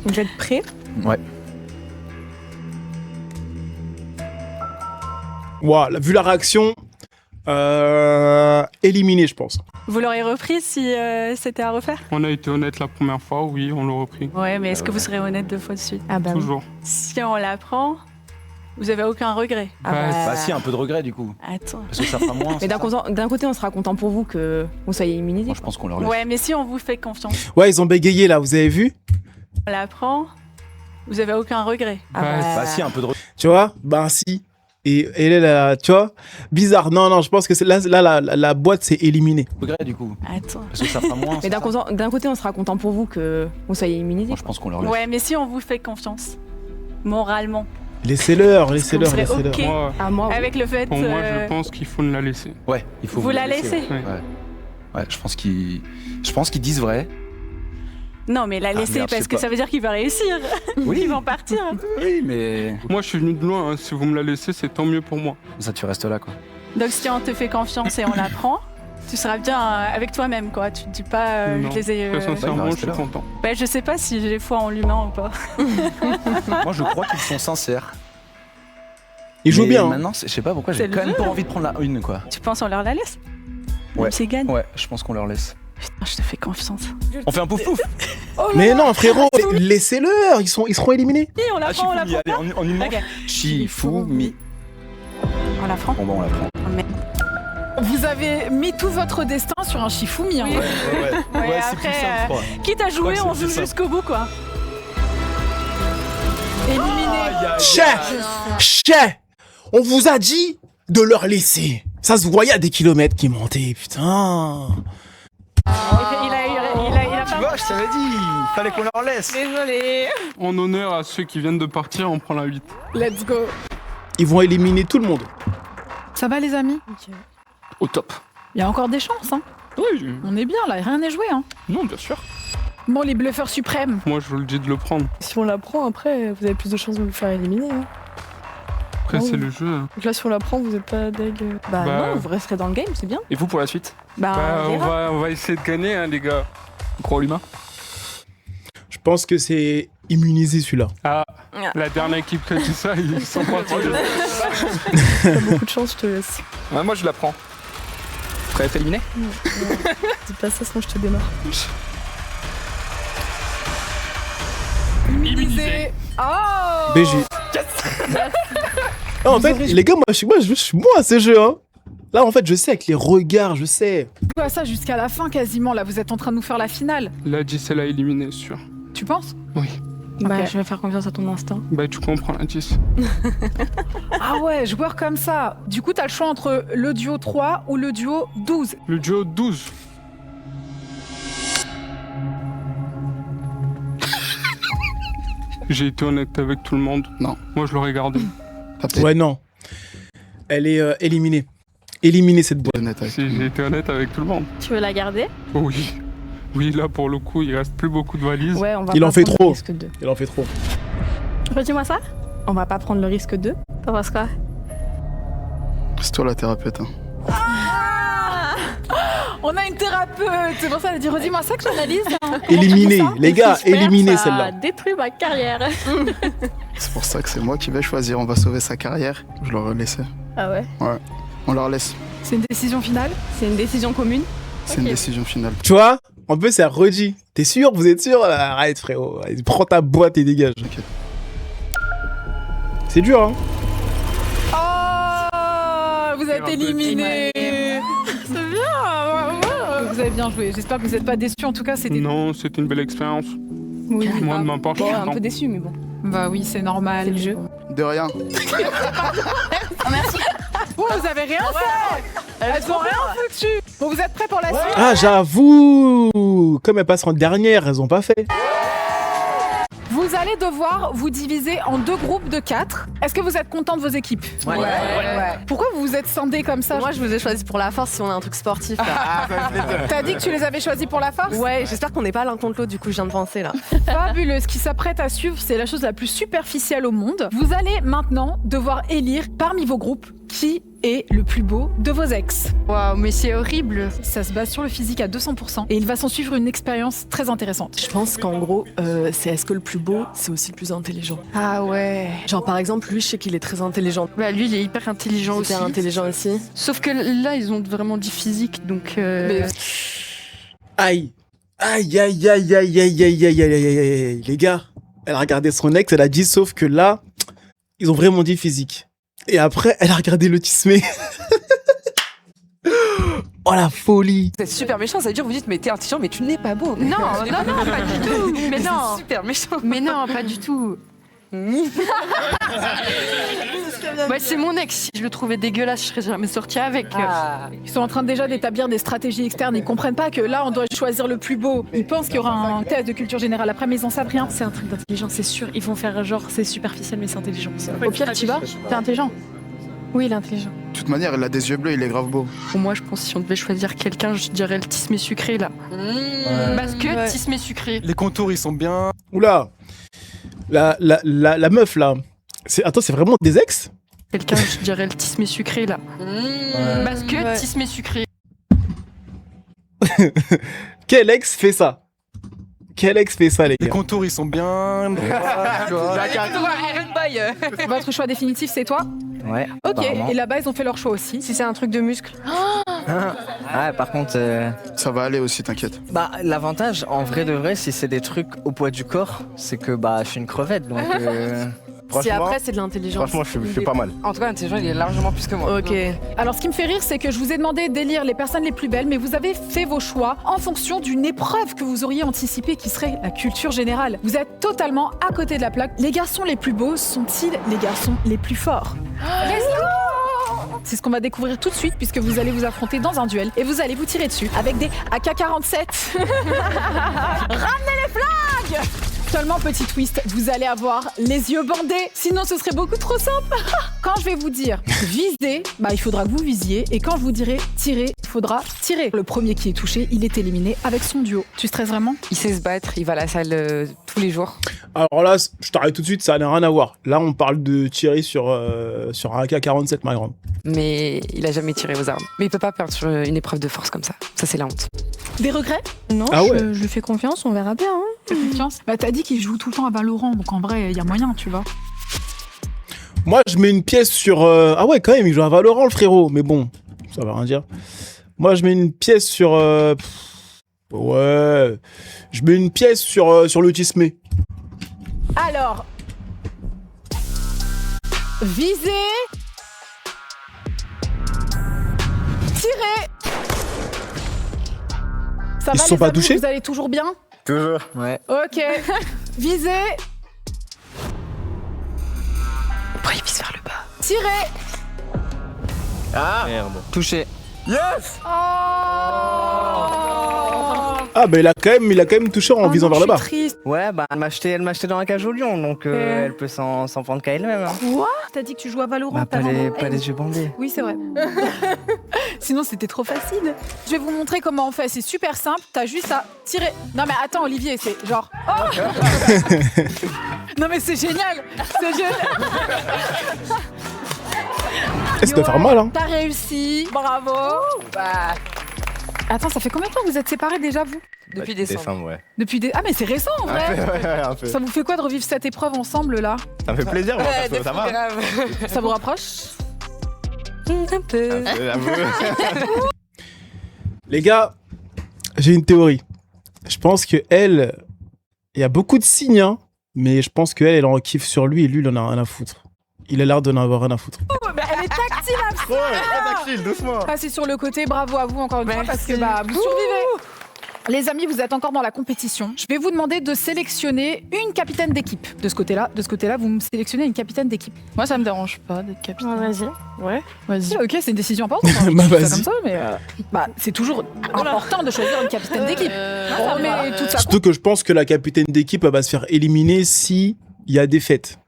Vous êtes prêts? Ouais. Ouah, vu la réaction, éliminé, je pense. Vous l'aurez repris si c'était à refaire? On a été honnête la première fois, oui, on l'a repris. Ouais, mais est-ce que vous serez honnête 2 fois de suite? Ah bah oui. Toujours. Si on l'apprend, vous avez aucun regret? Bah si, un peu de regret du coup. Attends. Parce que ça fera moins. Mais d'un côté, on sera content pour vous que vous soyez immunisés. Moi, je pense qu'on leur laisse. Ouais, mais si on vous fait confiance, Ouais, ils ont bégayé là, vous avez vu? on l'apprend, vous avez aucun regret? Bah si, un peu de regret. Tu vois? Ben si. Et elle est là, tu vois? Bizarre. Non, je pense que la boîte c'est éliminé. Regret du coup. Attends. Parce que ça fera moins. Mais d'un côté, on sera content pour vous que vous soyez immunisés. Moi, je pense qu'on leur laisse. Ouais, mais si on vous fait confiance, moralement, Laissez-leur. vous serez ok Moi, moi, avec le fait... pour moi, je pense qu'il faut la laisser. Ouais, il faut Vous la laissez? Ouais. Ouais, je pense qu'ils disent vrai. Non, mais la laisser merde, je parce sais que pas. ça veut dire qu'il va réussir. Oui. Ils vont partir. Oui, mais Moi, je suis venu de loin. Hein. Si vous me la laissez, c'est tant mieux pour moi. ça tu restes là quoi. Donc si on te fait confiance et on l'apprend, tu seras bien avec toi-même, quoi. Tu te dis pas, Non, je les ai... très sincèrement, Ouais, je suis là. content. Bah, je sais pas si j'ai foi en l'humain ou pas. Moi, je crois qu'ils sont sincères. Ils jouent Mais bien. Hein. Maintenant, je sais pas pourquoi j'ai C'est le quand même jeu. pas envie de prendre la une quoi. Tu penses on leur la laisse? Ouais. Même s'ils gagnent? Ouais, je pense qu'on leur laisse. Putain, je te fais confiance. On fait un pouf pouf. Mais non, frérot, laissez-leur. Ils seront éliminés. Oui, on l'apprend, on Shifumi, l'apprend. allez, en une manche. Ok. Shifumi. On l'apprend. Bon bah on la prend. Vous avez mis tout votre destin sur un Shifumi. Hein. Oui. Ouais, c'est plus après, simple, je crois. quitte à jouer, Je crois on que c'est joue plus simple. jusqu'au bout, quoi. Éliminé. Chais. On vous a dit de leur laisser. Ça se voyait à des kilomètres qui montaient, putain. Il a Tu pas... vois, je t'avais dit, il fallait qu'on leur laisse. Désolé. En honneur à ceux qui viennent de partir, on prend la 8. Let's go. Ils vont éliminer tout le monde. Ça va les amis? Au top. Il y a encore des chances. Hein. Oui, On est bien là, rien n'est joué. Hein. non, bien sûr. Bon, les bluffeurs suprêmes. Moi, je vous le dis de le prendre. Si on la prend, après, vous avez plus de chances de vous faire éliminer. Hein. Après, Oh. c'est le jeu. hein. Donc là, si on la prend, vous êtes pas deg. Bah, Bah, non, vous resterez dans le game, c'est bien. Et vous pour la suite? Bah, on verra. on va essayer de gagner, hein, les gars. On croit en l'humain. Je pense que c'est immunisé celui-là. Ah, la dernière équipe qui a dit ça, ils sont partis. T'as beaucoup de chance, je te laisse. Ouais, moi, je la prends. Prêt à être éliminé? Dis pas ça, sinon je te démarre. Immunisé. Oh BG. Non, en fait, les gars, moi, je suis bon à ce jeu. Hein. Là, en fait, je sais, avec les regards, je sais. Quoi ça jusqu'à la fin quasiment. Là, vous êtes en train de nous faire la finale. La 10, elle a éliminé, sûr. Tu penses? Oui. Bah, Ok. je vais faire confiance à ton instinct. Bah, tu comprends la 10. Ah ouais, joueur comme ça. Du coup, t'as le choix entre le duo 3 ou le duo 12. Le duo 12. J'ai été honnête avec tout le monde. Non, moi je l'aurais gardé. Ouais, non. Elle est éliminée. Éliminée, cette boîte. Si, j'ai été honnête avec tout le monde. Tu veux la garder? Oui. Oui, là pour le coup, il reste plus beaucoup de valises. Ouais, on va Il pas en fait prendre trop. le risque 2. Il en fait trop. Redis-moi ça. On va pas prendre le risque 2. T'en penses quoi? C'est toi la thérapeute. Hein. On a une thérapeute. C'est pour ça, elle a dit redis-moi ça que j'analyse. Hein. Éliminée. Les gars, Super, éliminée ça celle-là. a détruit ma carrière. C'est pour ça que c'est moi qui vais choisir. On va sauver sa carrière. Je leur ai laissé. Ah ouais? Ouais. On leur laisse. C'est une décision finale? C'est une décision commune. C'est une décision finale. Tu vois, en plus, c'est redit. T'es sûr? Vous êtes sûr? Arrête, frérot. Allez, prends ta boîte et dégage. Ok. C'est dur, hein. Oh, vous êtes éliminé. C'est bien. Vous avez bien joué. J'espère que vous n'êtes pas déçus. En tout cas, c'était. Non, c'était une belle expérience. Oui. Moi, de ma part, je Bon, suis un content. peu déçu, mais bon. Bah oui, c'est normal. C'est le jeu. De rien. Oh, vous avez rien fait. Elles ont rien foutu. Bon, vous êtes prêts pour la suite? Ah, j'avoue. Comme elles passent en dernière, elles ont pas fait. Vous allez devoir vous diviser en 2 groupes de 4. Est-ce que vous êtes content de vos équipes? Ouais. Pourquoi vous vous êtes scindés comme ça? Moi, je vous ai choisi pour la force si on a un truc sportif. Là. T'as dit que tu les avais choisis pour la force? Ouais, j'espère qu'on n'est pas l'un contre l'autre, du coup, je viens de penser là. Fabuleux. Ce qui s'apprête à suivre, c'est la chose la plus superficielle au monde. Vous allez maintenant devoir élire parmi vos groupes Qui est le plus beau de vos ex? Waouh, mais c'est horrible. Ça se base sur le physique à 200% et il va s'en suivre une expérience très intéressante. Je pense qu'en gros, c'est est-ce que le plus beau, c'est aussi le plus intelligent. Ah ouais. Genre par exemple, lui, je sais qu'il est très intelligent. Bah lui, il est hyper intelligent aussi. Hyper intelligent aussi. Sauf que là, ils ont vraiment dit physique, donc... Aïe. Aïe, aïe, aïe, aïe, aïe, aïe, aïe, aïe, aïe, aïe. Les gars, elle a regardé son ex, elle a dit, sauf que là, ils ont vraiment dit physique. Et après, elle a regardé le tismé. Oh la folie. Vous êtes super méchant, ça veut dire vous dites mais t'es intelligent mais tu n'es pas beau. Non, pas du tout. Mais non. C'est super méchant. Mais non, pas du tout. Bah, c'est mon ex. Si je le trouvais dégueulasse, je serais jamais sortie avec. Ils sont en train déjà d'établir des stratégies externes. Ils comprennent pas que là, on doit choisir le plus beau. Ils pensent qu'il y aura un test de culture générale après, mais ils en savent rien. C'est un truc d'intelligence, c'est sûr. Ils vont faire genre c'est superficiel mais c'est intelligent. Au pire, tu vas. T'es intelligent. Oui, il est intelligent. De toute manière, il a des yeux bleus, il est grave beau. Pour moi, je pense que si on devait choisir quelqu'un, je dirais le tismé sucré là. Parce que tismé sucré. Les contours, ils sont bien. Oula. La meuf là. Attends, c'est vraiment des ex? Quelqu'un, je dirais le tismé sucré là. Parce que tismé sucré. Quel ex fait ça? Quel ex fait ça, les gars? Les contours, ils sont bien. Votre choix définitif, c'est toi? Ouais. Ok, et là-bas, ils ont fait leur choix aussi. Si c'est un truc de muscle. Ouais, par contre. Ça va aller aussi, t'inquiète. Bah, l'avantage, en vrai de vrai, si c'est des trucs au poids du corps, c'est que bah, je suis une crevette, donc. Si après c'est de l'intelligence. Franchement, je suis pas mal. En tout cas, l'intelligent, il est largement plus que moi. Ok. Alors, ce qui me fait rire, c'est que je vous ai demandé d'élire les personnes les plus belles, mais vous avez fait vos choix en fonction d'une épreuve que vous auriez anticipée qui serait la culture générale. Vous êtes totalement à côté de la plaque. Les garçons les plus beaux sont-ils les garçons les plus forts? C'est ce qu'on va découvrir tout de suite puisque vous allez vous affronter dans un duel et vous allez vous tirer dessus avec des AK-47. Ramenez les flingues! Seulement petit twist, vous allez avoir les yeux bandés, sinon ce serait beaucoup trop simple. Quand je vais vous dire viser, bah il faudra que vous visiez, et quand je vous dirai tirer, il faudra tirer. Le premier qui est touché, il est éliminé avec son duo. Tu stresses vraiment? Il sait se battre, il va à la salle tous les jours. Alors là, je t'arrête tout de suite, ça n'a rien à voir. Là, on parle de tirer sur un AK-47, ma grande. Mais il a jamais tiré aux armes. Mais il peut pas perdre sur une épreuve de force comme ça. Ça, c'est la honte. Des regrets? Non, Ah ouais. je lui fais confiance, on verra bien. Hein. T'as confiance? Bah t'as dit qu'il joue tout le temps à Valorant, donc en vrai, il y a moyen, tu vois. Moi, je mets une pièce sur... Ah ouais, quand même, il joue à Valorant, le frérot. Mais bon, ça va rien dire. Moi, je mets une pièce sur... Ouais... Je mets une pièce sur le tismé. Alors... Viser... Tirer... Ça Ils va, se sont les pas amis, touchés? vous allez toujours bien? Toujours. Ouais. Ok. Viser... Après, il vise vers le bas. Tirer... Ah Merde. Touché. Yes. Ah bah il a quand même touché en visant vers le bas. Triste. Ouais, bah elle m'a acheté dans la cage au lion, donc elle peut s'en prendre qu'à elle-même. Hein. Quoi? T'as dit que tu joues à Valorant? Bah, pas les yeux bandés. Oui, c'est vrai. Sinon, c'était trop facile. Je vais vous montrer comment on fait. C'est super simple. T'as juste à tirer. Non, mais attends, Olivier, c'est genre. Oh non, mais c'est génial. C'est génial. Ça doit faire mal, hein. T'as réussi. Bravo. Bah. Attends, ça fait combien de temps que vous êtes séparés déjà, vous? Depuis décembre. Ouais. Ah, mais c'est récent en vrai. Ouais, un peu. Ça vous fait quoi de revivre cette épreuve ensemble là? Ça me fait plaisir, moi, perso, ça va. Ça vous rapproche? Un peu. Les gars, j'ai une théorie. Je pense que elle, il y a beaucoup de signes, hein, mais je pense qu'elle, elle en kiffe sur lui et lui, il en a rien à foutre. Il a l'air d'en avoir rien à foutre. Mais elle est tactile à ça. Ouais, tactile, doucement. Passez sur le côté, bravo à vous encore une fois parce que bah, vous survivez. Les amis, vous êtes encore dans la compétition. Je vais vous demander de sélectionner une capitaine d'équipe. De ce côté-là, vous me sélectionnez une capitaine d'équipe. Moi, ça me dérange pas d'être capitaine. Vas-y. Ouais, vas-y. Ok, c'est une décision importante. Hein. Bah, Je dis ça vas-y. comme ça, mais bah, c'est toujours important de choisir une capitaine d'équipe. On remet tout ça. Surtout que je pense que la capitaine d'équipe elle va se faire éliminer si il y a défaite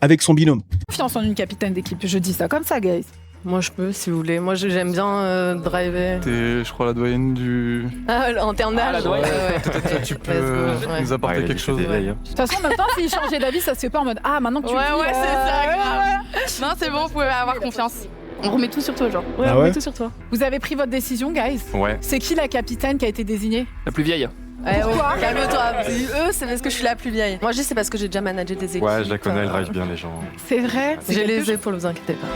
avec son binôme. Confiance en une capitaine d'équipe. Je dis ça comme ça, guys. Moi, je peux, si vous voulez. Moi, j'aime bien driver. T'es, je crois, la doyenne du... Ah, en termes d'âge. la doyenne. Ouais. Tu peux nous apporter quelque chose. De toute façon, maintenant, s'il changeait d'avis, ça se fait pas en mode ah, maintenant que tu le dis, c'est ça, grave. Non, c'est bon, vous pouvez avoir confiance. On remet tout sur toi, genre. Ouais, Ah on ouais met tout sur toi. Vous avez pris votre décision, guys? Ouais. C'est qui la capitaine qui a été désignée? La plus vieille. Pourquoi? Calme-toi. Eux, c'est parce que je suis la plus vieille. Moi, je dis c'est parce que j'ai déjà managé des équipes. Ouais, je la connais, elle drive bien les gens. C'est vrai? J'ai les épaules, vous inquiétez pas.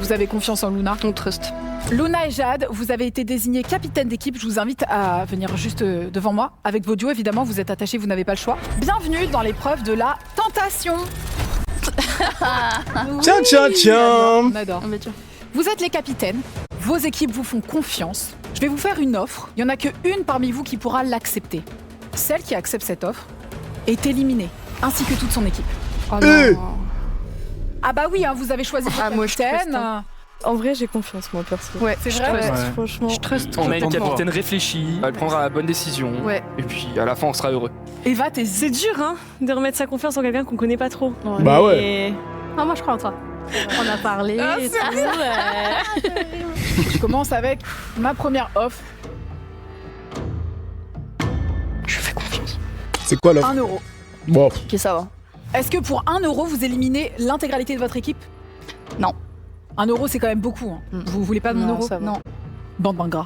Vous avez confiance en Luna? On trust. Luna et Jade, vous avez été désignés capitaine d'équipe. Je vous invite à venir juste devant moi. Avec vos duos, évidemment, vous êtes attachés, vous n'avez pas le choix. Bienvenue dans l'épreuve de la tentation. Tiens, tiens, tiens. On adore. Vous êtes les capitaines. Vos équipes vous font confiance. Je vais vous faire une offre. Il n'y en a qu'une parmi vous qui pourra l'accepter. Celle qui accepte cette offre est éliminée, ainsi que toute son équipe. Oh non. Ah bah oui, hein, vous avez choisi votre moi, je capitaine. trust, hein. En vrai, j'ai confiance, moi, perso. Ouais, C'est vrai? ouais. Franchement. Je trust. On a une complètement. capitaine réfléchie, elle prendra la bonne décision. Ouais. Et puis à la fin, on sera heureux. Eva, t'es C'est dur, hein, de remettre sa confiance en quelqu'un qu'on connaît pas trop. Bah ouais. Ah, moi, je crois en toi. On a parlé. Ah, et c'est tout. Je commence avec ma première offre. Je fais confiance. C'est quoi l'offre? 1 euro. Bon. Ok, ça va. Est-ce que pour 1 euro, vous éliminez l'intégralité de votre équipe? Non. 1 euro, c'est quand même beaucoup. Hein. Vous voulez pas de mon Non, euro? ça va. Non. Bande gras.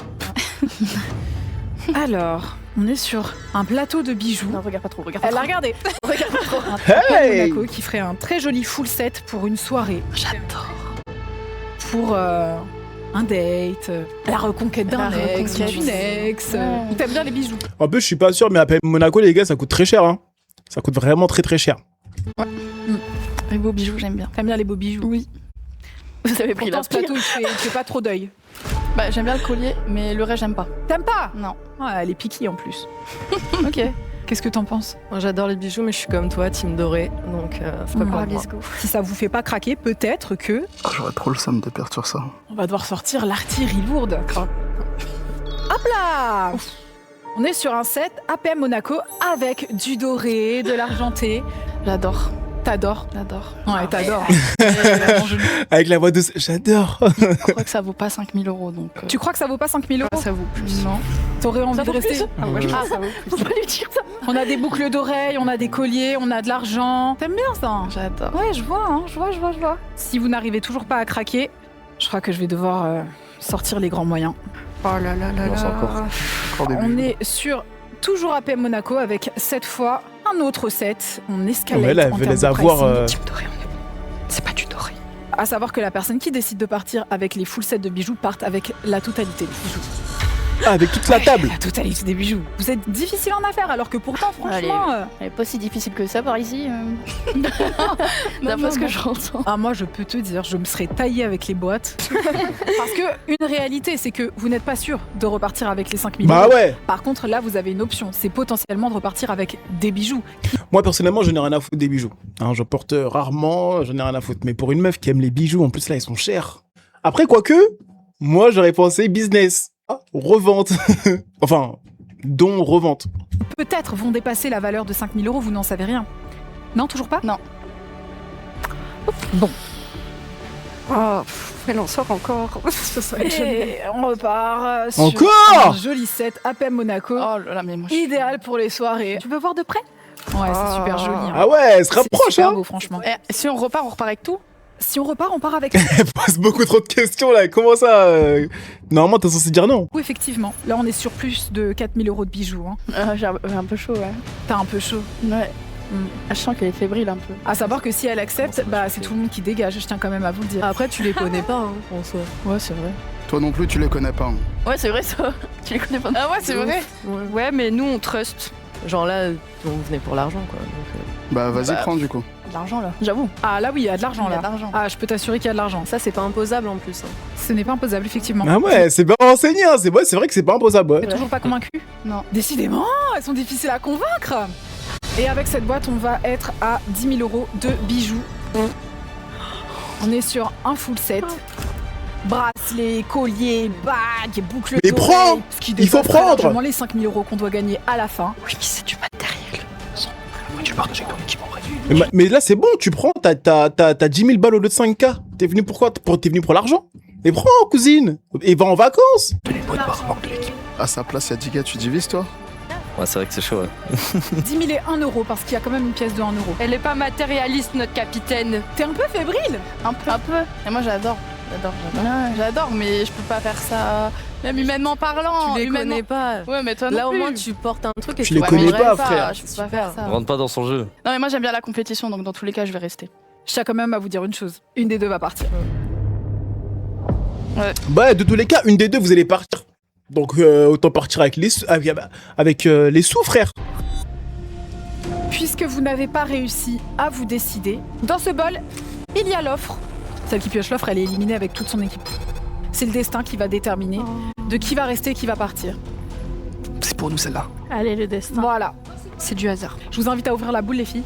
Alors, on est sur un plateau de bijoux. Non, regarde pas trop, regarde Elle pas l'a trop. regardé. Regarde pas trop. Hey! Monaco qui ferait un très joli full set pour une soirée. J'adore. Pour un date, la reconquête d'un La ex, reconquête. d'une ex. Ouais. T'aimes bien les bijoux? En plus, je suis pas sûr, mais à Monaco, les gars, ça coûte très cher. Hein. Ça coûte vraiment très très cher. Les beaux bijoux, j'aime bien. T'aimes bien les beaux bijoux? Oui. Vous avez pris Pourtant, la ce plateau, il te fait pas trop d'œil. Bah, j'aime bien le collier, mais le reste, j'aime pas. T'aimes pas? Non. Ah, elle est piquée en plus. Ok. Qu'est-ce que t'en penses? Moi, j'adore les bijoux, mais je suis comme toi, team doré. Donc, c'est pas pour moi. Let's go. Si ça vous fait pas craquer, peut-être que Ah, j'aurais trop le seum de perdre sur ça. on va devoir sortir l'artillerie lourde. Hop là! On est sur un set APM Monaco avec du doré, de l'argenté. J'adore. T'adores? J'adore. Ouais, t'adores. Avec la voix douce, j'adore. Je crois que ça vaut pas 5000 euros, donc... Tu crois que ça vaut pas 5000 euros? ça vaut plus. Non. T'aurais envie de rester? Ah, moi, je pense que ça vaut plus. Faut pas lui dire ça. On a des boucles d'oreilles, on a des colliers, on a de l'argent. T'aimes bien ça? J'adore. Ouais, je vois, hein, je vois. Si vous n'arrivez toujours pas à craquer, je crois que je vais devoir sortir les grands moyens. Oh là là là Non, c'est là. Encore des On bijoux. est sur toujours APM Monaco avec cette fois un autre set. On escalade. Ouais, là, elle en veut termes les de avoir, pricing. Type doré, on est bon. C'est pas du doré. À savoir que la personne qui décide de partir avec les full sets de bijoux parte avec la totalité des bijoux. Ah, avec toute la table. La totalité des bijoux. Vous êtes difficile en affaires alors que pourtant, franchement... Elle est pas si difficile que ça par ici. D'après ce que j'entends. Ah, moi, je peux te dire, je me serais taillée avec les boîtes. Parce que une réalité, c'est que vous n'êtes pas sûr de repartir avec les 5000 Bah euros. ouais. Par contre, là, vous avez une option. C'est potentiellement de repartir avec des bijoux. Moi, personnellement, je n'ai rien à foutre des bijoux. Hein, je porte rarement, je n'ai rien à foutre. Mais pour une meuf qui aime les bijoux, en plus, là, ils sont chers. Après, quoique, moi, j'aurais pensé business. Ah, revente. Enfin, don revente. Peut-être vont dépasser la valeur de 5000 euros, vous n'en savez rien. Non, toujours pas? Non. Bon. Oh, elle en sort encore. Et on repart sur Encore un joli set APM Monaco. Oh là là, mais moi, Idéal pour les soirées. Tu peux voir de près? Ouais, c'est super joli. Hein. Ah ouais, elle se C'est rapproche, super hein. beau, franchement. Si on repart avec tout? Si on repart, on part avec Elle pose beaucoup trop de questions, là. Comment ça Normalement, t'es censé dire non. Oui, effectivement. Là, on est sur plus de 4000 euros de bijoux. Hein. J'ai un peu chaud, ouais. T'as un peu chaud. Ouais. Je sens qu'elle est fébrile un peu. À savoir que si elle accepte, bah c'est tout le monde qui dégage. Je tiens quand même à vous le dire. Après, tu les connais pas, hein, en soi. Ouais, c'est vrai. Toi non plus, tu les connais pas. Hein. Ouais, c'est vrai ça. Tu les connais pas. Ah ouais, c'est vrai. Ouais, mais nous, on trust. Genre là, on venait pour l'argent, quoi. Donc, Bah vas-y, Bah, prends du coup. De l'argent, là. J'avoue. Ah là oui, il y a de l'argent Il y a là. de l'argent. Ah, je peux t'assurer qu'il y a de l'argent. ça, c'est pas imposable en plus. Hein. Ce n'est pas imposable, effectivement. Ah ouais, c'est bien renseigné, hein. C'est vrai que c'est pas imposable, ouais. T'es toujours pas convaincu? Non. Décidément, elles sont difficiles à convaincre. Et avec cette boîte, on va être à 10 000 euros de bijoux. On est sur un full set. Bracelets, colliers, bagues, boucles Mais d'oreilles, prends ce qui Il faut dépasse très prendre largement les 5 000 euros qu'on doit gagner à la fin. Oui, c'est du matériel. Tu partages avec ton équipe en vrai. Mais là, c'est bon, tu prends, t'as 10 000 balles au lieu de 5K. T'es venu pour quoi? T'es venu pour l'argent? Mais prends, cousine. Et va en vacances. À sa place, il y a 10 gars, tu divises toi? Ouais, c'est vrai que c'est chaud, ouais. 10 000 et 1 euro, parce qu'il y a quand même une pièce de 1 euro. Elle est pas matérialiste, notre capitaine. T'es un peu fébrile. Un peu. Et moi, j'adore. J'adore, mais je peux pas faire ça. Même humainement parlant. Tu les humainement... connais pas. Ouais, mais toi non Là, au plus. moins, tu portes un truc et Tu les connais pas, frère. Je peux pas faire ça. Rentre pas dans son jeu. Non, mais moi j'aime bien la compétition, donc dans tous les cas, je vais rester. Je tiens quand même à vous dire une chose. Une des deux va partir. Bah, de tous les cas, une des deux, vous allez partir. Donc, autant partir avec les sous, frère. Puisque vous n'avez pas réussi à vous décider, dans ce bol, il y a l'offre. Celle qui pioche l'offre, elle est éliminée avec toute son équipe. C'est le destin qui va déterminer de qui va rester et qui va partir. C'est pour nous celle-là. Allez, le destin. Voilà. C'est du hasard. Je vous invite à ouvrir la boule, les filles.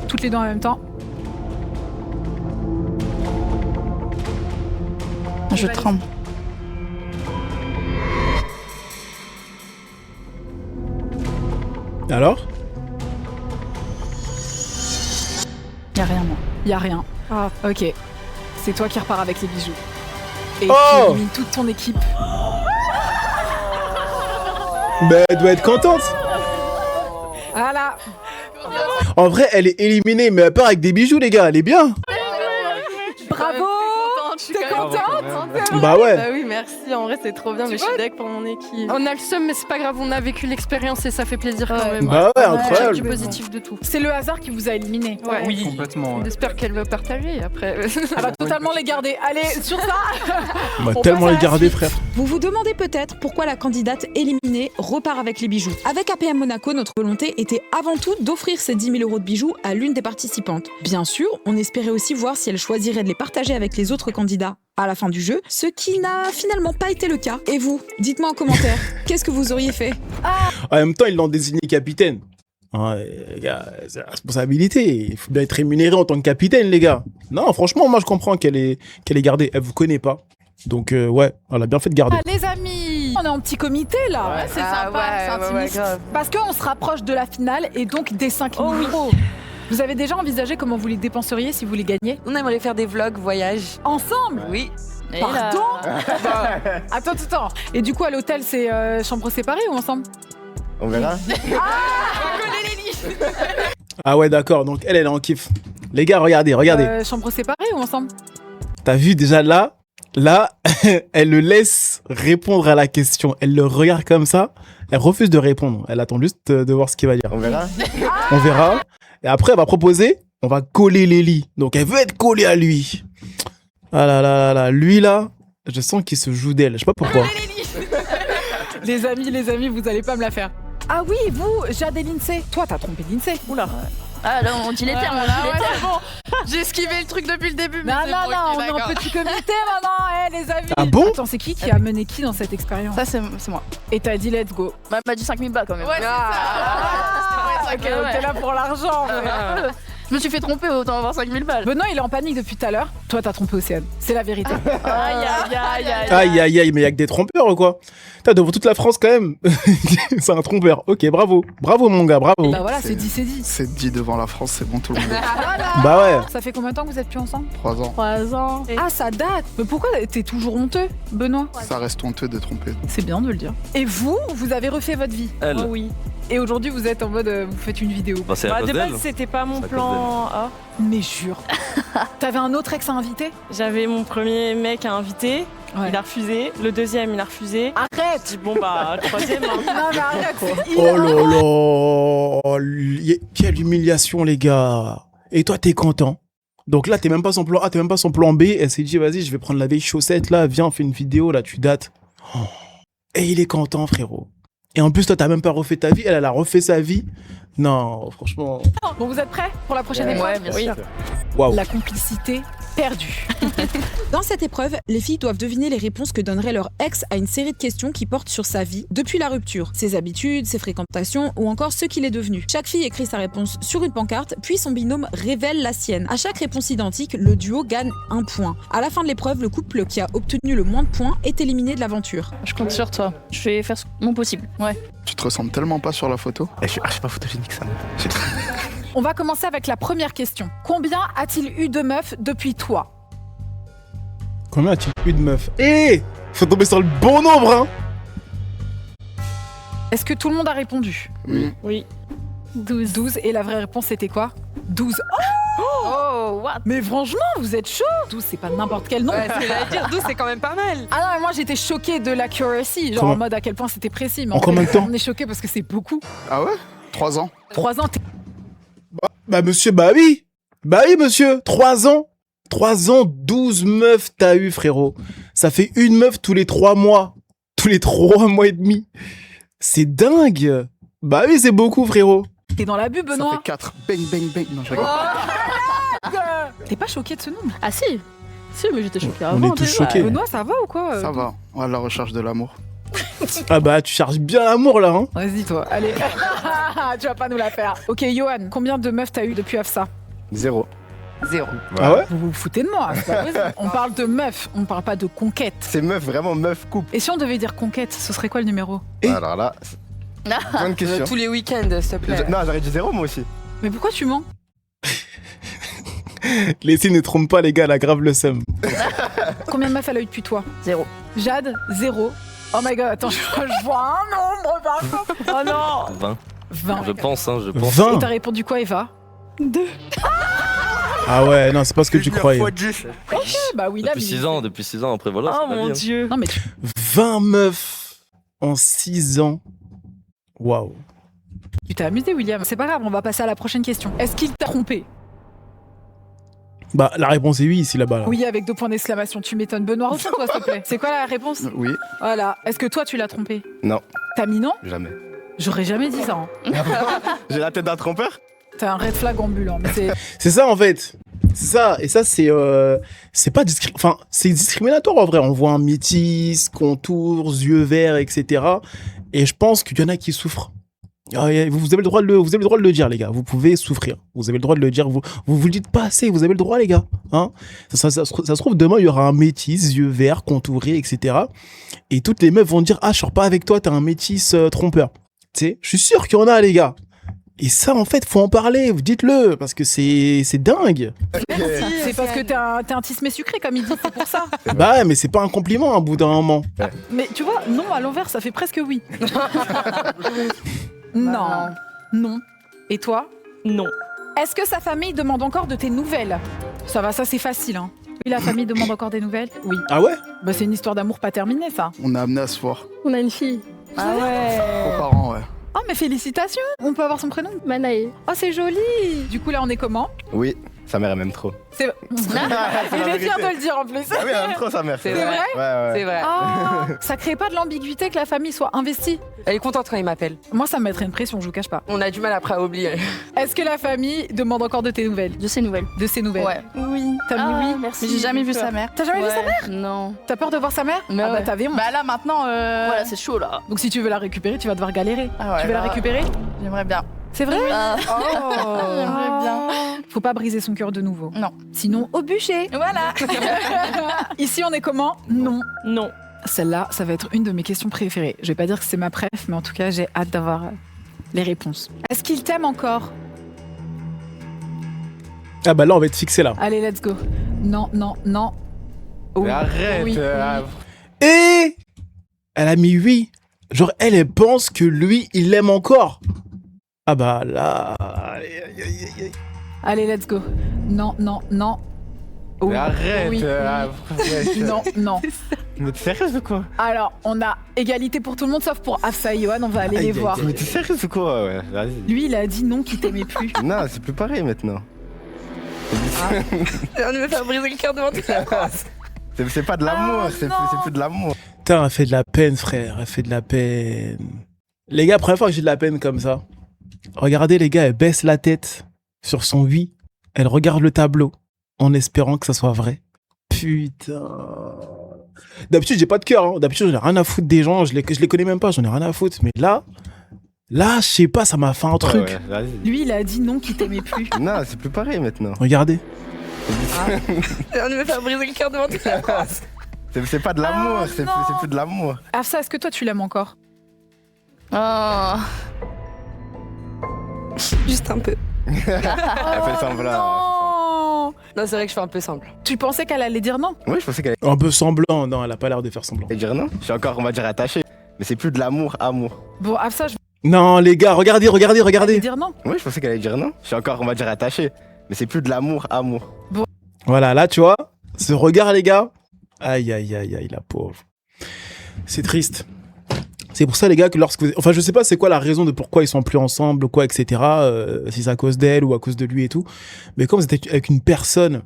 Toutes les deux en même temps. Je tremble. Alors? Y a rien, moi. Y a rien. Ah, ok. C'est toi qui repars avec les bijoux. Et Oh tu élimines toute ton équipe. Bah, elle doit être contente. Voilà. En vrai, elle est éliminée, mais elle part avec des bijoux, les gars. Elle est bien. Bravo. T'es contente? Bah ouais. Bah oui, merci. En vrai, c'est trop bien, mais je suis deck pour mon équipe. On a le seum, mais c'est pas grave, on a vécu l'expérience et ça fait plaisir quand même. Bah ouais, On cherche incroyable. du positif de tout. C'est le hasard qui vous a éliminé. Ouais. Oui, complètement. On ouais. espère qu'elle va partager après. Elle va totalement les garder. Allez, sur ça. On va On tellement passe à les la garder, suite. frère. Vous vous demandez peut-être pourquoi la candidate éliminée repart avec les bijoux. Avec APM Monaco, notre volonté était avant tout d'offrir ces 10 000 € de bijoux à l'une des participantes. Bien sûr, on espérait aussi voir si elle choisirait de les partager avec les autres candidats à la fin du jeu, ce qui n'a finalement pas été le cas. Et vous, dites-moi en commentaire, qu'est-ce que vous auriez fait? En même temps, ils l'ont désigné capitaine. Hein, les gars, c'est la responsabilité. Il faut bien être rémunéré en tant que capitaine, les gars. Non, franchement, moi, je comprends qu'elle est gardée. Elle vous connaît pas. Donc, ouais, elle a bien fait de garder. Ah, les amis, on est en petit comité là. Ouais, c'est sympa, c'est intimiste. grave. Parce qu'on se rapproche de la finale et donc des 5 000 €. Vous avez déjà envisagé comment vous les dépenseriez si vous les gagnez? On aimerait faire des vlogs, voyages. Ensemble? Oui. Et Pardon? là- Attends. Et du coup, à l'hôtel, c'est chambre séparée ou ensemble? On verra. Ah ouais, d'accord. Donc, elle est en kiff. Les gars, regardez. Chambre séparée ou ensemble? T'as vu déjà là, elle le laisse répondre à la question. Elle le regarde comme ça. Elle refuse de répondre. Elle attend juste de voir ce qu'il va dire. On verra. On verra. Et après, elle va proposer, on va coller les lits. Donc, elle veut être collée à lui. Ah là là là là. Lui, là, je sens qu'il se joue d'elle. Je sais pas pourquoi. Les amis, vous allez pas me la faire. Ah oui, vous, Jade et Lindsay. Toi, t'as trompé Lindsay. Oula. Ah là, on dit les termes, on dit les termes. bon. J'ai esquivé le truc depuis le début. Mais Non, c'est non, bon, non, ok, on est en d'accord. petit comité maintenant, les amis. Ah bon? Attends, c'est qui a mené qui dans cette expérience? Ça, c'est moi. Et t'as dit let's go. Bah, m'a dit 5000 balles quand même. Ouais, c'est ça. Ok, t'es là pour l'argent. mais- Je me suis fait tromper, autant avoir 5000 balles. Benoît, il est en panique depuis tout à l'heure. Toi, t'as trompé Océane. C'est la vérité. Aïe, mais il y a que des trompeurs ou quoi? T'as devant toute la France quand même. C'est un trompeur. Ok, bravo. Bravo, mon gars, bravo. Bah voilà, c'est dit. C'est dit devant la France, c'est bon, tout le monde. Bah ouais. Ça fait combien de temps que vous êtes plus ensemble? 3 ans. 3 ans. Ah, ça date. Mais pourquoi t'es toujours honteux, Benoît? Ça reste honteux de tromper. C'est bien de le dire. Et vous avez refait votre vie? Elle. Oh oui. Et aujourd'hui, vous êtes en mode, vous faites une vidéo. Bah, c'est à Bah, cause de d'elle. base, c'était pas mon C'est à cause plan A. Mais jure. T'avais un autre ex à inviter? J'avais mon premier mec à inviter. Ouais. Il a refusé. Le deuxième, il a refusé. Arrête. Je dis, bon, bah, le troisième. hein. Non, mais arrête. c'est Oh hilarant. là là. Quelle humiliation, les gars. Et toi, t'es content. Donc là, t'es même pas son plan A, t'es même pas son plan B. Elle s'est dit, vas-y, je vais prendre la vieille chaussette là. Viens, on fait une vidéo là, tu dates. Oh. Et il est content, frérot. Et en plus, toi, t'as même pas refait ta vie. Elle a refait sa vie. Non, franchement. Bon, vous êtes prêts pour la prochaine épreuve? Ouais, bien sûr. Waouh. La complicité perdue. Dans cette épreuve, les filles doivent deviner les réponses que donnerait leur ex à une série de questions qui portent sur sa vie depuis la rupture, ses habitudes, ses fréquentations ou encore ce qu'il est devenu. Chaque fille écrit sa réponse sur une pancarte, puis son binôme révèle la sienne. À chaque réponse identique, le duo gagne 1 point. À la fin de l'épreuve, le couple qui a obtenu le moins de points est éliminé de l'aventure. Je compte sur toi. Je vais faire mon possible. Ouais. Tu te ressembles tellement pas sur la photo. Je suis pas photogénique, ça. On va commencer avec la première question. Combien a-t-il eu de meufs depuis toi? Combien as-tu eu de meufs? Eh, faut tomber sur le bon nombre, hein. Est-ce que tout le monde a répondu? Oui. Oui. 12. Et la vraie réponse, c'était quoi? 12. Oh Oh, what? Mais franchement, vous êtes chaud. Douce, c'est pas n'importe quel nom. Ouais, ce que j'allais dire, 12, c'est quand même pas mal. Ah non, mais moi j'étais choquée de l'accuracy, genre Comment en mode à quel point c'était précis. Mais En combien de temps On est choqué parce que c'est beaucoup. Ah ouais 3 ans. 3 ans, Bah monsieur, bah oui. Bah oui monsieur, 3 ans. 3 ans, 12 meufs t'as eu frérot. Ça fait une meuf tous les 3 mois. Tous les 3 mois et demi. C'est dingue. Bah oui, c'est beaucoup frérot. t'es dans l'abus, Ça Benoît. fait 4. Bang, bang, bang. Non, je rigole. T'es pas choqué de ce nombre? Ah si. Si, mais j'étais choquée On avant. est tous déjà. choqués. Benoît, ça va ou quoi? Ça va. On va à la recherche de l'amour. Ah bah tu charges bien l'amour là hein. Vas-y toi, allez. Tu vas pas nous la faire. Ok, Johan, combien de meufs t'as eu depuis Afsa? 0. 0. Ah ouais? Vous vous foutez de moi, c'est pas possible. On parle de meufs, on parle pas de conquête. C'est meuf, vraiment meuf couple. Et si on devait dire conquête, ce serait quoi le numéro? Alors là, bonne question. Tous les week-ends, s'il te plaît. Non, j'aurais dit 0 moi aussi. Mais pourquoi tu mens? Laissez ne trompe pas les gars, elle a grave le seum. Combien de meufs elle a eu depuis toi? 0. Jade, 0. Oh my god, attends, je vois un nombre par contre. Oh non. 20. 20. Je pense, hein, je pense. 20. Et t'as répondu quoi, Eva? 2. Ah ouais, non, c'est pas ce que tu croyais. Ok, bah oui, là. Depuis 6 ans, après voilà. Oh c'est la mon vie, hein. dieu. Non mais 20 meufs en 6 ans. Waouh. tu t'es amusé, William. C'est pas grave, on va passer à la prochaine question. Est-ce qu'il t'a trompé? Bah la réponse est oui ici là-bas. Là. Oui, avec 2 points d'exclamation. Tu m'étonnes. Benoît, retourne-toi, s'il te plaît. C'est quoi la réponse? Oui. Voilà. Est-ce que toi, tu l'as trompé? Non, T'as mis non? jamais. J'aurais jamais dit ça. Hein. J'ai la tête d'un trompeur? T'as un red flag ambulant. Mais c'est... C'est ça en fait. C'est ça. Et ça c'est pas enfin c'est discriminatoire en vrai. On voit un métis, contours, yeux verts, etc. Et je pense qu'il y en a qui souffrent. Vous avez le droit de le dire les gars. Vous pouvez souffrir. Vous avez le droit de le dire. Vous le dites pas assez. Vous avez le droit les gars. Hein ça se trouve demain il y aura un métis, yeux verts, contourés, etc. Et toutes les meufs vont dire ah je sors pas avec toi. T'as un métis trompeur. Tu sais. Je suis sûr qu'il y en a les gars. Et ça, en fait, faut en parler, vous dites-le, parce que c'est dingue. Merci. C'est parce que t'es un tismé sucré, comme il dit, c'est pour ça. Bah ouais, mais c'est pas un compliment, à bout d'un moment. Mais tu vois, non à l'envers, ça fait presque oui. Non. Non. Et toi? Non. Est-ce que sa famille demande encore de tes nouvelles? Ça va, ça c'est facile, hein. Oui, la famille demande encore des nouvelles? Oui. Ah ouais? Bah c'est une histoire d'amour pas terminée, ça. On est amené à se voir. On a une fille. Ah ouais. Aux parents, ouais. Oh, mais félicitations. On peut avoir son prénom? Manaï. Oh, c'est joli. Du coup, là, on est comment? Oui, sa mère elle m'aime trop. C'est... Il est fier de le dire, en plus. Ah oui, elle aime trop sa mère. C'est vrai. Ouais. C'est vrai. Ah, ça crée pas de l'ambiguïté que la famille soit investie? Elle est contente quand il m'appelle. Moi, ça me mettrait une pression, je vous cache pas. On a du mal après à oublier. Est-ce que la famille demande encore de tes nouvelles? De ses nouvelles. De ses nouvelles? Ouais. Oui. T'as mis oui? Merci. Mais j'ai jamais vu sa mère. T'as jamais vu sa mère? Non. T'as peur de voir sa mère? Mais Ah bah ouais. t'avais honte. Bah là maintenant, voilà, c'est chaud là. Donc si tu veux la récupérer, tu vas devoir galérer. Ah ouais, tu veux la bah, récupérer? J'aimerais bien. C'est vrai? Ah. Oh. J'aimerais bien. Faut pas briser son cœur de nouveau. Non. Sinon, au bûcher. Voilà. Ici, on est comment? Non. Non. Celle-là, ça va être une de mes questions préférées. Je vais pas dire que c'est ma préf, mais en tout cas, j'ai hâte d'avoir les réponses. Est-ce qu'il t'aime encore? Ah bah là, on va être fixé là. Allez, let's go. Non, non, non. Oh. Mais arrête. Oui. Et elle a mis oui. Genre, elle pense que lui, il l'aime encore. Ah bah là... Allez, let's go. Non, non, non. Oh. Mais arrête. Oui, oui. Non, non. Mais t'es sérieuse ou quoi? Alors, on a égalité pour tout le monde, sauf pour Afsa et Johan, on va aller les voir. Mais t'es sérieuse ou quoi? Ouais, vas-y. Lui, il a dit non, qu'il t'aimait plus. Non, c'est plus pareil maintenant. On me faire briser le cœur devant toute la France. C'est pas de l'amour, c'est plus de l'amour. Putain, elle fait de la peine, frère. Elle fait de la peine. Les gars, première fois que j'ai de la peine comme ça. Regardez, les gars, elle baisse la tête sur son oui. Elle regarde le tableau en espérant que ça soit vrai. Putain. D'habitude, j'ai pas de cœur. Hein. D'habitude, j'en ai rien à foutre des gens. Je les connais même pas. J'en ai rien à foutre. Mais là, je sais pas, ça m'a fait un truc. Ouais, vas-y. Lui, il a dit non, qu'il t'aimait plus. Non, c'est plus pareil maintenant. Regardez. On me faire briser le cœur devant toute la France. C'est pas de l'amour, c'est plus de l'amour. Afsa, est-ce que toi, tu l'aimes encore? Oh. Juste un peu. Elle fait semblant. Non. Non, c'est vrai que je fais un peu simple. Tu pensais qu'elle allait dire non? Oui, je pensais qu'elle Un peu semblant. Non, elle a pas l'air de faire semblant. allait dire non. Je suis encore, on va dire, attaché. Mais c'est plus de l'amour, amour. Bon, Afsa, je Non, les gars, regardez. vais dire non. Oui, je pensais qu'elle allait dire non. Je suis encore, on va dire, attaché. Mais c'est plus de l'amour, amour. Voilà, là, tu vois, ce regard, les gars. Aïe, aïe, aïe, aïe, la pauvre. C'est triste. C'est pour ça, les gars, que lorsque vous... Enfin, je sais pas c'est quoi la raison de pourquoi ils sont plus ensemble, quoi, etc. Si c'est à cause d'elle ou à cause de lui et tout. Mais quand vous êtes avec une personne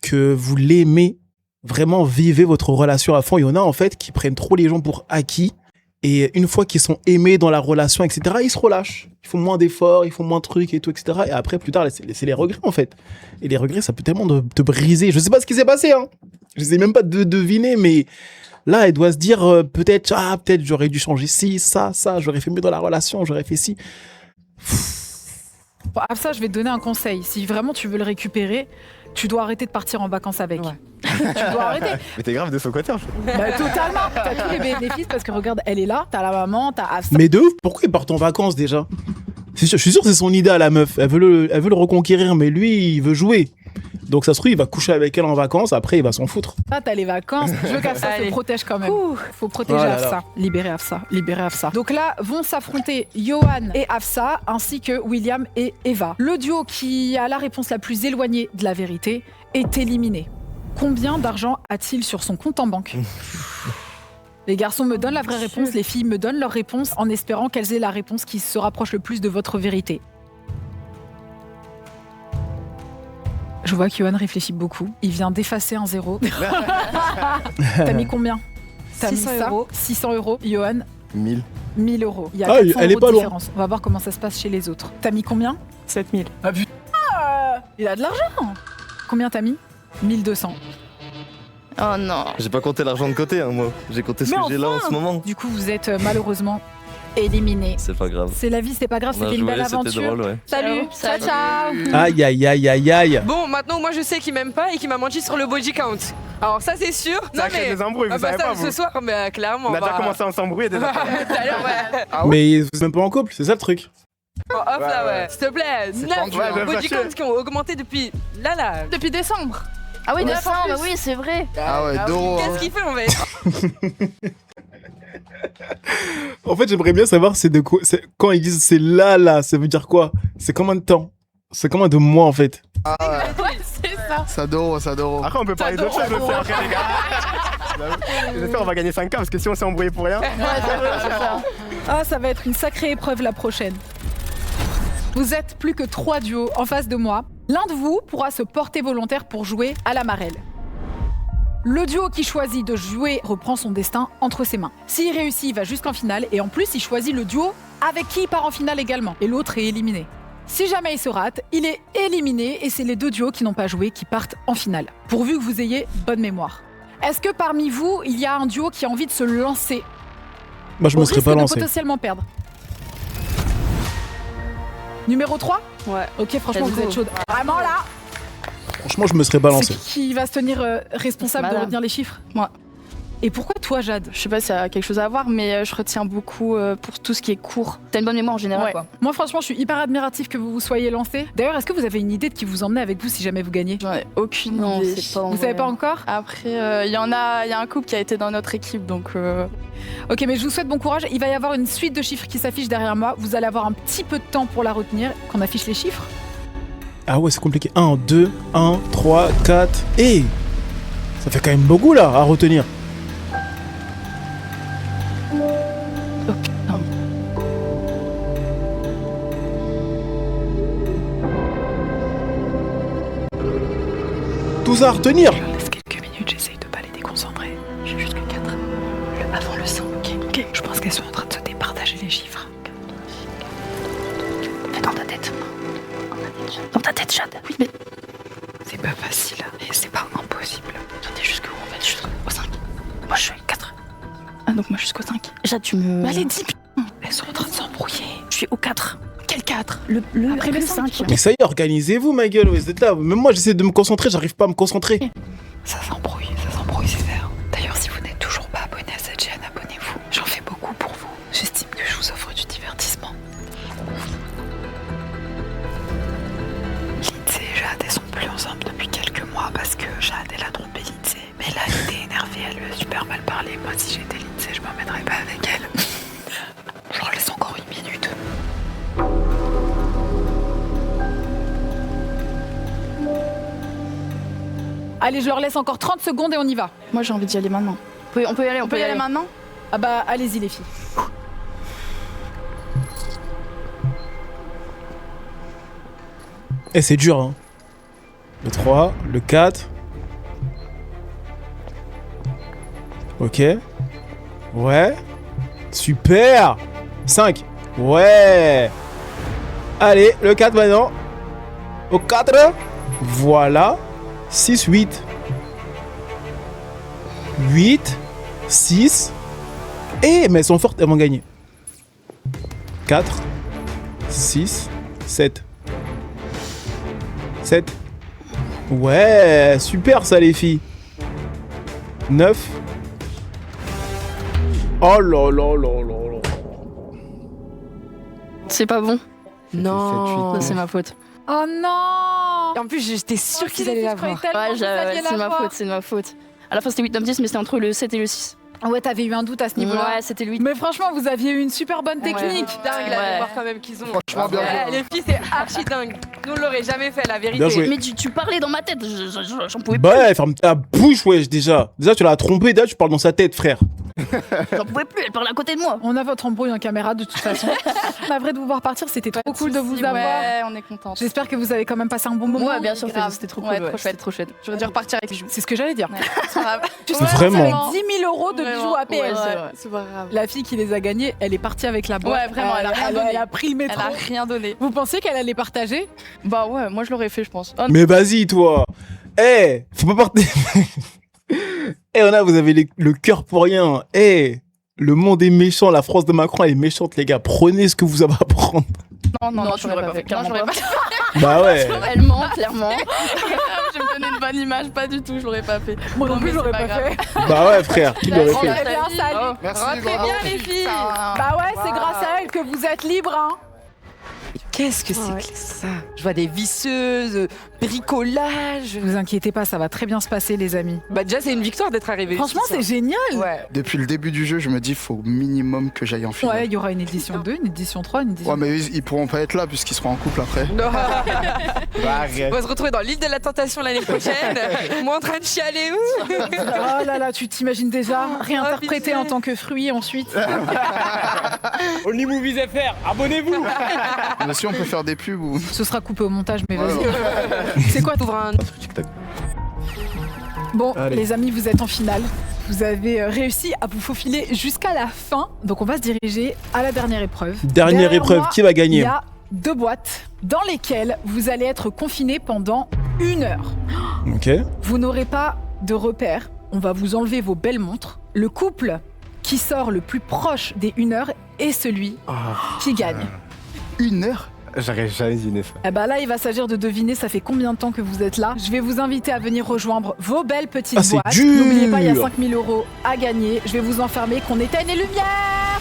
que vous l'aimez, vraiment vivez votre relation à fond. Il y en a, en fait, qui prennent trop les gens pour acquis. Et une fois qu'ils sont aimés dans la relation, etc., ils se relâchent. Ils font moins d'efforts, ils font moins de trucs et tout, etc. Et après, plus tard, c'est les regrets, en fait. Et les regrets, ça peut tellement te briser. Je sais pas ce qui s'est passé, hein. Je sais même pas de deviner, mais là, elle doit se dire peut-être j'aurais dû changer ci, ça, j'aurais fait mieux dans la relation, j'aurais fait ci. Bon, ça, je vais te donner un conseil. Si vraiment tu veux le récupérer, tu dois arrêter de partir en vacances avec. Tu dois arrêter. Mais t'es grave de son côté, en fait. Bah, totalement. T'as tous les bénéfices parce que regarde, elle est là, t'as la maman, t'as Afsa. Mais de ouf, pourquoi ils partent en vacances déjà? Je suis sûr que c'est son idée à la meuf. Elle veut le reconquérir, mais lui, il veut jouer. Donc ça se trouve, il va coucher avec elle en vacances, après il va s'en foutre. Ah, t'as les vacances. Je veux qu'Afsa se protège quand même. Faut protéger Afsa. Libérer Afsa. Donc là, vont s'affronter Johan et Afsa, ainsi que William et Eva. Le duo qui a la réponse la plus éloignée de la vérité est éliminé. Combien d'argent a-t-il sur son compte en banque? Les garçons me donnent la vraie réponse, les filles me donnent leur réponse en espérant qu'elles aient la réponse qui se rapproche le plus de votre vérité. Je vois que Johan réfléchit beaucoup. Il vient d'effacer un 0. T'as mis combien? T'as mis 600 ça euros. 600 euros. Johan 1000. 1000 euros. Il y a Ah, 400 elle est euros pas de loin. différence. On va voir comment ça se passe chez les autres. T'as mis combien? 7000. Ah putain, il a de l'argent. Combien t'as mis? 1200. Oh non. J'ai pas compté l'argent de côté, hein, moi. J'ai compté ce Mais que j'ai là en enfin ce moment. Du coup, vous êtes malheureusement éliminés. C'est pas grave. C'est la vie, c'est pas grave, On a c'était une joué, belle c'était aventure. drôle, ouais. Salut. Ciao, ciao. Aïe, aïe, aïe, aïe, aïe. Bon, maintenant, moi, je sais qu'il m'aime pas et qu'il m'a menti sur le body count. Alors, ça, c'est sûr. Ça crée des embrouilles, vous savez ça, pas, vous. ce soir, mais clairement. On a déjà commencé à s'embrouiller déjà. D'ailleurs, ouais. Mais vous êtes même pas en couple, c'est ça le truc. Oh, hop là, ouais. S'il te plaît, 9 body counts qui ont augmenté depuis. Là. Depuis décembre. Ah oui, décembre, oui, c'est vrai. Ah ouais, Doro. Qu'est-ce qu'il fait, en fait? En fait, j'aimerais bien savoir c'est de quoi. Quand ils disent c'est là, ça veut dire quoi? C'est combien de temps? C'est combien de mois en fait? Ah ouais. Ouais, c'est ça. Ça Doro. Après, on peut parler d'autre chose aussi, après, les gars. J'espère qu'on va gagner 5K parce que si on s'est embrouillé pour rien. Ah, ça va être une sacrée épreuve la prochaine. Vous êtes plus que 3 duos en face de moi. L'un de vous pourra se porter volontaire pour jouer à la marelle. Le duo qui choisit de jouer reprend son destin entre ses mains. S'il réussit, il va jusqu'en finale et en plus, il choisit le duo avec qui il part en finale également. Et l'autre est éliminé. Si jamais il se rate, il est éliminé et c'est les 2 duos qui n'ont pas joué qui partent en finale. Pourvu que vous ayez bonne mémoire. Est-ce que parmi vous, il y a un duo qui a envie de se lancer? Moi, je me serais pas Au risque lancé. de potentiellement perdre. Numéro 3? Ouais. Ok, franchement, Let's vous go. êtes chaude. Vraiment là? Franchement, je me serais pas C'est lancé. qui va se tenir responsable de Madame. retenir les chiffres? Moi. Et pourquoi toi, Jade? Je sais pas si ça a quelque chose à voir, mais je retiens beaucoup pour tout ce qui est court. T'as une bonne mémoire en général, Ouais. quoi. Moi, franchement, je suis hyper admiratif que vous vous soyez lancé. D'ailleurs, est-ce que vous avez une idée de qui vous emmenez avec vous si jamais vous gagnez? J'en ai aucune Non, idée. c'est pas en Vous savez pas encore? Après, il y a un couple qui a été dans notre équipe, donc. Ok, mais je vous souhaite bon courage. Il va y avoir une suite de chiffres qui s'affiche derrière moi. Vous allez avoir un petit peu de temps pour la retenir. Qu'on affiche les chiffres. Ah ouais, c'est compliqué. 1, 2, 1, 3, 4. Et ça fait quand même beaucoup là à retenir. Tout ça à retenir. Je laisse quelques minutes, j'essaye de pas les déconcentrer. J'ai juste que 4. Avant le 100, ok. Je pense qu'elles sont en train de se départager les chiffres. Fais dans ta tête. Dans ta tête, Jade. Oui, mais. C'est pas facile, et c'est pas impossible. J'en ai jusqu'au 5. Moi, je suis 4. Ah, donc moi, jusqu'au 5. Jade, tu me. Mais allez, 10. Elles sont en train de s'embrouiller. Je suis au 4. Quel 4? Après le 5. Mais ça y est, organisez-vous, ma gueule. Vous êtes là. Même moi, j'essaie de me concentrer, j'arrive pas à me concentrer. Ça s'embrouille sévère. D'ailleurs, si vous n'êtes toujours pas abonné à cette chaîne, abonnez-vous. J'en fais beaucoup pour vous. J'estime que je vous offre du divertissement. Lindsay et Jade, elles sont plus ensemble depuis quelques mois parce que Jade, elle a trompé Lindsay. Mais là, elle était énervée, elle lui a super mal parlé. Moi, si j'étais Lindsay, je m'emmènerais pas avec elle. Je leur laisse encore 1 minute. Allez, je leur laisse encore 30 secondes et on y va. Moi, j'ai envie d'y aller maintenant. On peut y aller, On peut y aller maintenant? Ah bah, allez-y les filles. Eh, c'est dur, hein. Le 3, le 4. Ok. Ouais. Super. 5. Ouais. Allez, le 4 maintenant. Au 4. Voilà. 6, 8. 8. 6. Eh, mais elles sont fortes, elles vont gagner. 4. 6. 7. 7. Ouais, super ça les filles. 9. Oh là là là là là. C'est pas bon. Non. Ça, c'est ma faute. Oh non! Et en plus, j'étais sûre qu'ils allaient l'avoir. Ouais, c'est ma faute, c'est ma faute. À la fin, c'était 8, 9, 10, mais c'était entre le 7 et le 6. Ouais, t'avais eu un doute à ce niveau-là. Ouais, c'était le 8. Mais franchement, vous aviez eu une super bonne technique. Dingue, là, de voir quand même qu'ils ont. Franchement, bien joué. Les filles, c'est archi dingue. Nous, on l'aurait jamais fait, la vérité. Bien joué. Mais tu parlais dans ma tête, j'en pouvais plus. Bah ouais, ferme ta bouche, wesh, déjà. Déjà, tu l'as trompé, déjà, tu parles dans sa tête, frère. J'en pouvais plus, elle parlait à côté de moi. On a votre embrouille en caméra de toute façon. Navré de vous voir partir, c'était trop cool de vous avoir. Ouais, on est contente. J'espère que vous avez quand même passé un bon moment. Ouais, bien sûr, c'était trop cool. Ouais, trop chouette, trop chouette. J'aurais dû repartir avec les bijoux. C'est ce que j'allais dire. Tu sais, vraiment. Avec 10 000 euros de bijoux à payer. C'est pas grave. La fille qui les a gagnés, elle est partie avec la boîte. Ouais, vraiment, elle a rien donné. Elle a pris le métro. Elle a rien donné. Vous pensiez qu'elle allait partager? Bah ouais, moi je l'aurais fait, je pense. Mais vas-y, toi. Eh, faut pas partir. Eh, on a, vous avez le cœur pour rien. Eh, le monde est méchant, la France de Macron, elle est méchante, les gars. Prenez ce que vous avez à prendre. Non, je l'aurais pas fait. Clairement pas. Bah ouais. Elle ment, clairement. Je vais me donner une bonne image, pas du tout, je l'aurais pas fait. Moi non plus, je l'aurais pas fait. Bah ouais, frère, qui l'aurait fait? Bien, salut. Merci, Très bravo. bien, les filles. Bah ouais, c'est grâce à elle que vous êtes libre, hein. Qu'est-ce que c'est que ça? Je vois des visseuses, bricolage. Vous inquiétez pas, ça va très bien se passer, les amis. Bah déjà, c'est une victoire d'être arrivé. Franchement, c'est génial. Ouais. Depuis le début du jeu, je me dis, faut minimum que j'aille en finale. Ouais, il y aura une édition 2, une édition 3, une édition... Ouais, mais ils pourront pas être là puisqu'ils seront en couple après. Non. Bah, arrête. On va se retrouver dans l'île de la tentation l'année prochaine. Moi en train de chialer où? Oh là là, tu t'imagines déjà réinterpréter en tant que fruit ensuite. Only Movies FR, abonnez-vous. Mais si on peut faire des pubs ou... Ce sera coupé au montage, mais Ouais, vas-y. ouais. C'est quoi, t'ouvres un... Bon, Allez. les amis, vous êtes en finale. Vous avez réussi à vous faufiler jusqu'à la fin. Donc on va se diriger à la dernière épreuve. Dernière Derrière épreuve, moi, qui va Il gagner? y a 2 boîtes dans lesquelles vous allez être confinés pendant 1 heure. Ok. Vous n'aurez pas de repères. On va vous enlever vos belles montres. Le couple qui sort le plus proche des 1 heure est celui qui gagne. 1 heure? J'aurais jamais deviné ça. Eh ben là, il va s'agir de deviner ça fait combien de temps que vous êtes là. Je vais vous inviter à venir rejoindre vos belles petites C'est boîtes. dur. N'oubliez pas, il y a 5 000 euros à gagner. Je vais vous enfermer, qu'on éteigne les lumières.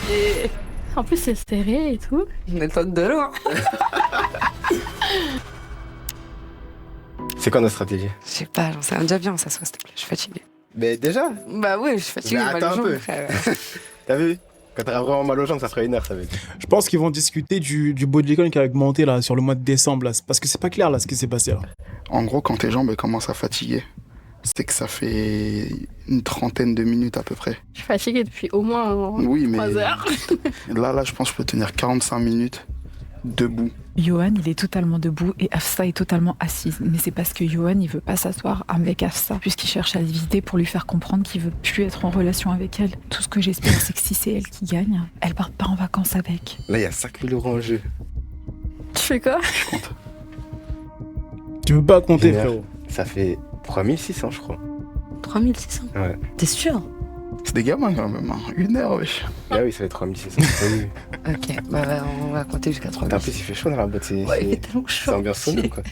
En plus, c'est serré et tout. On est de l'eau. C'est quoi notre stratégie? Je sais pas, j'en sais rien. Déjà bien, ça soit, s'il te plaît. Je suis fatiguée. Mais déjà, Bah ouais, je suis fatiguée. Mais mal attends aux un jambes, peu. frère. t'as vu? Quand t'auras vraiment mal aux jambes, ça sera 1 heure, ça veut dire. Je pense qu'ils vont discuter du bodycon qui a augmenté là sur le mois de décembre là. Parce que c'est pas clair là ce qui s'est passé là. En gros, quand tes jambes elles commencent à fatiguer, c'est que ça fait une trentaine de minutes à peu près. Je suis fatiguée depuis au moins Oui, mais 3 heures. là, je pense que je peux tenir 45 minutes debout. Johan, il est totalement debout et Afsa est totalement assise. Mais c'est parce que Johan, il veut pas s'asseoir avec Afsa, puisqu'il cherche à l'éviter pour lui faire comprendre qu'il veut plus être en relation avec elle. Tout ce que j'espère, c'est que si c'est elle qui gagne, elle part pas en vacances avec. Là, il y a 5 000 euros en jeu. Tu fais quoi? Je compte. Tu peux pas compter, 1 heure, frérot. ça fait 3600, je crois. 3600. Ouais. T'es sûr? C'est des gamins quand même, hein. 1 heure, wesh. Ah oui, ça fait 3600. Oui. Ok, bah on va compter jusqu'à 3 En plus, il fait chaud dans la boîte. C'est Ouais, il est tellement chaud. c'est ambiance sonore, quoi.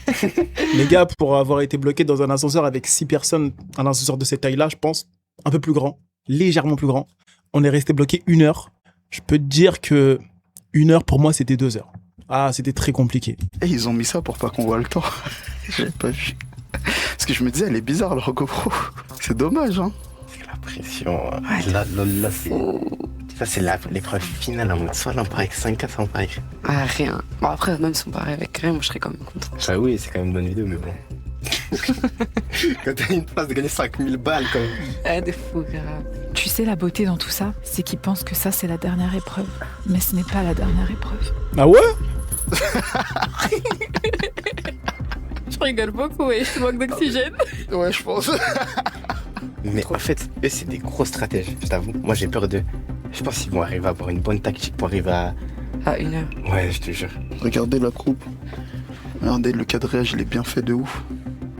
Les gars, pour avoir été bloqué dans un ascenseur avec 6 personnes, un ascenseur de cette taille-là, je pense, un peu plus grand, légèrement plus grand, on est resté bloqué 1 heure. Je peux te dire que 1 heure pour moi, c'était 2 heures. Ah, c'était très compliqué. Et ils ont mis ça pour pas qu'on voit le temps. J'ai pas vu. Parce que je me disais, elle est bizarre leur GoPro. C'est dommage, hein. C'est la pression. Là, c'est. Ça, c'est l'épreuve finale. Hein. Soit là, on part avec 5K, soit on part avec. Ah, rien. Bon, après, même si on part avec rien, moi je serais quand même content. Ah oui, c'est quand même une bonne vidéo, mais bon. Quand t'as une place de gagner 5000 balles, quand même. Ah, de fou, grave. Tu sais, la beauté dans tout ça, c'est qu'ils pensent que ça, c'est la dernière épreuve. Mais ce n'est pas la dernière épreuve. Ah ouais? Je rigole beaucoup et je manque d'oxygène. Ouais, je pense. Mais en fait, eux, c'est des gros stratèges, je t'avoue. Moi, j'ai peur de... Je pense qu'ils vont arriver à avoir une bonne tactique pour arriver à... À 1 heure. Ouais, je te jure. Regardez la coupe. Regardez, le quadrillage, il est bien fait de ouf.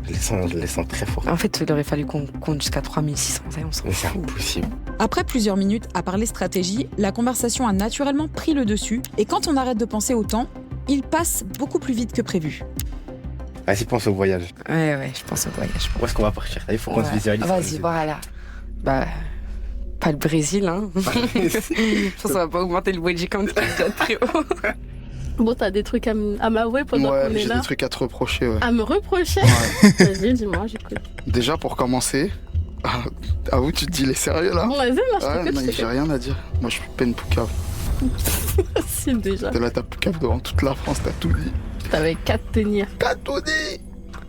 Je les sens très forts. En fait, il aurait fallu qu'on compte jusqu'à 3600, on s'en Mais c'est fout. impossible. Après plusieurs minutes à parler stratégie, la conversation a naturellement pris le dessus et quand on arrête de penser au temps, il passe beaucoup plus vite que prévu. Vas-y, pense au voyage. Ouais, je pense au voyage. Où est-ce qu'on va partir? Il faut qu'on se Ouais. visualise. Vas-y, voilà. Bah, pas le Brésil, hein. Je pense qu'on va pas augmenter le body count qui est déjà très haut. Bon, t'as des trucs à m'avouer pendant Ouais, qu'on est j'ai là. des trucs à te reprocher, ouais. À me reprocher? Vas-y, dis-moi, j'écoute. Déjà, pour commencer... Ah oui, tu te dis les sérieux, là? Vas-y, moi, je Ouais, t'écoute, non, je j'ai rien à dire. Moi, je suis peine Poucave. Si, déjà. T'es là, t'as Poucave devant toute la France, t'as tout dit. T'avais 4 tenir. T'as tout dit!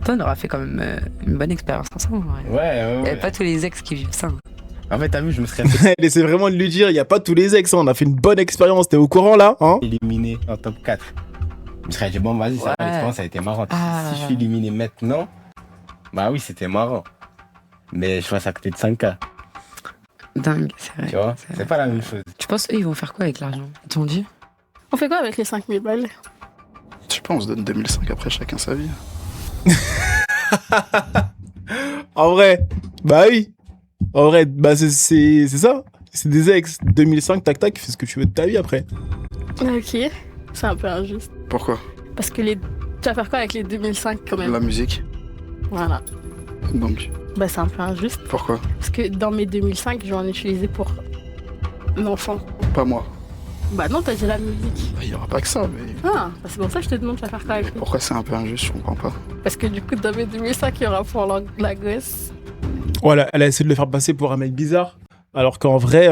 Toi, on aura fait quand même une bonne expérience ensemble. Ouais. Il y a pas tous les ex qui vivent ça. En fait, t'as vu, je me serais Elle essaie vraiment de lui dire, il n'y a pas tous les ex, hein. On a fait une bonne expérience, t'es au courant là, hein? éliminé en top 4. Je me serais dit, bon, vas-y, ça va, l'expérience a été marrante. Ah. Si je suis éliminé maintenant, bah oui, c'était marrant. Mais je passe à côté de 5K, Dingue, c'est vrai. tu vois? C'est pas la même chose. Tu penses, eux, ils vont faire quoi avec l'argent? Ils t'ont dit? On fait quoi avec les 5000 balles? Je sais pas, on se donne 2005 après chacun sa vie. En vrai, bah oui. En vrai, bah c'est ça. C'est des ex. 2005, tac tac, fais ce que tu veux de ta vie après. Ok, c'est un peu injuste. Pourquoi? Parce que tu vas faire quoi avec les 2005 quand même? La musique. Voilà. Donc, Bah c'est un peu injuste. pourquoi? Parce que dans mes 2005, j'en ai utilisé pour l'enfant. Pas moi. Bah non, t'as dit la musique. Il y aura pas que ça, mais... Ah, bah c'est pour ça que je te demande tu vas faire quoi avec lui. Pourquoi c'est un peu injuste, je comprends pas. Parce que du coup, dans mes 2005, il y aura pour la gosse. Voilà, elle a essayé de le faire passer pour un mec bizarre. Alors qu'en vrai,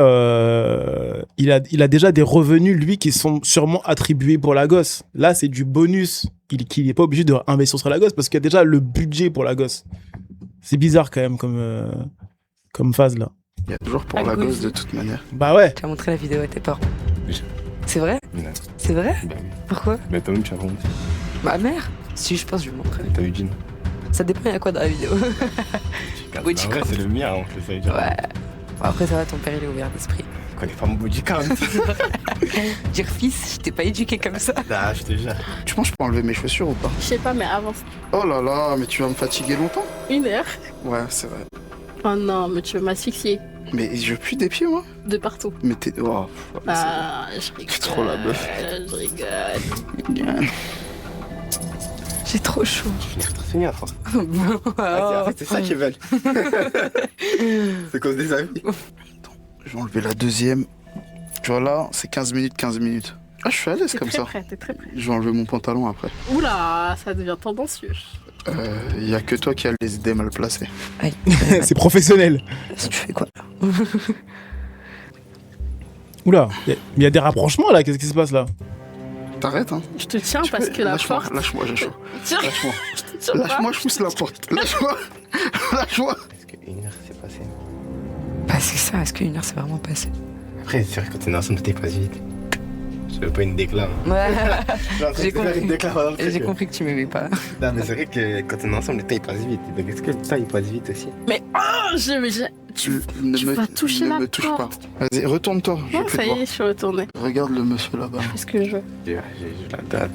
il a déjà des revenus, lui, qui sont sûrement attribués pour la gosse. Là, c'est du bonus qu'il n'est pas obligé de investir sur la gosse parce qu'il y a déjà le budget pour la gosse. C'est bizarre quand même comme phase là. Il y a toujours pour la gosse de toute manière. Bah ouais. Tu as montré la vidéo à tes parents. Oui. C'est vrai? Non. C'est vrai? Bah oui. Pourquoi? Mais toi-même, tu as honte. Ma mère? Si, je pense que je lui montrerai. T'as eu Jean. Ça dépend, il y a quoi dans la vidéo. Oui, tu c'est le mien, en plus, ça veut dire. Ouais. Bon, après, ça va, ton père, il est ouvert d'esprit. Je connais pas mon body count. Dire fils, je t'ai pas éduqué comme ça. Ah, je te jure. Tu penses que je peux enlever mes chaussures ou pas? Je sais pas, mais avance Oh là là, mais tu vas me fatiguer longtemps? 1 heure. Ouais, c'est vrai. Oh non, mais tu veux m'asphyxier Mais je pue des pieds, moi? de partout. Mais t'es... Oh, Ah, je rigole. c'est trop la meuf. Je rigole. J'ai trop chaud. Je vais très bien, François. En fait, c'est ça qu'ils veulent. C'est cause des amis. Je vais enlever la deuxième. Tu vois là, c'est 15 minutes, 15 minutes. Ah, je suis à l'aise T'es comme très ça. prêt, t'es très prêt. Je vais enlever mon pantalon après. Oula, ça devient tendancieux. Y a que toi qui as les idées mal placées. Aïe. C'est professionnel. Tu fais quoi? Oula, il y a des rapprochements là, qu'est-ce qui se passe là? T'arrêtes, hein? Je te tiens parce que la Lâche-moi, porte... lâche-moi, j'ai chaud. Tiens, Lâche-moi. je te tiens pas. Lâche-moi, je pousse la porte. Lâche-moi. Lâche-moi. Est-ce qu'une heure s'est passée? Bah, c'est ça, est-ce qu'une heure c'est vraiment passé? Après, c'est vrai que quand t'es ensemble, t'es pas vite. Je veux pas une déclare. Ouais, j'ai Une compris. déclare pendant le J'ai truc. compris que tu m'aimais pas. Non, mais c'est vrai que quand on est ensemble, le temps il passe vite. Donc est-ce que le temps il passe vite aussi? Mais oh, tu vas toucher ne la me touche pas. porte. Vas-y, retourne-toi. je Non, vais ça y voir. est, je suis retournée. Regarde le monsieur là-bas. Je fais ce que je veux. J'ai la date.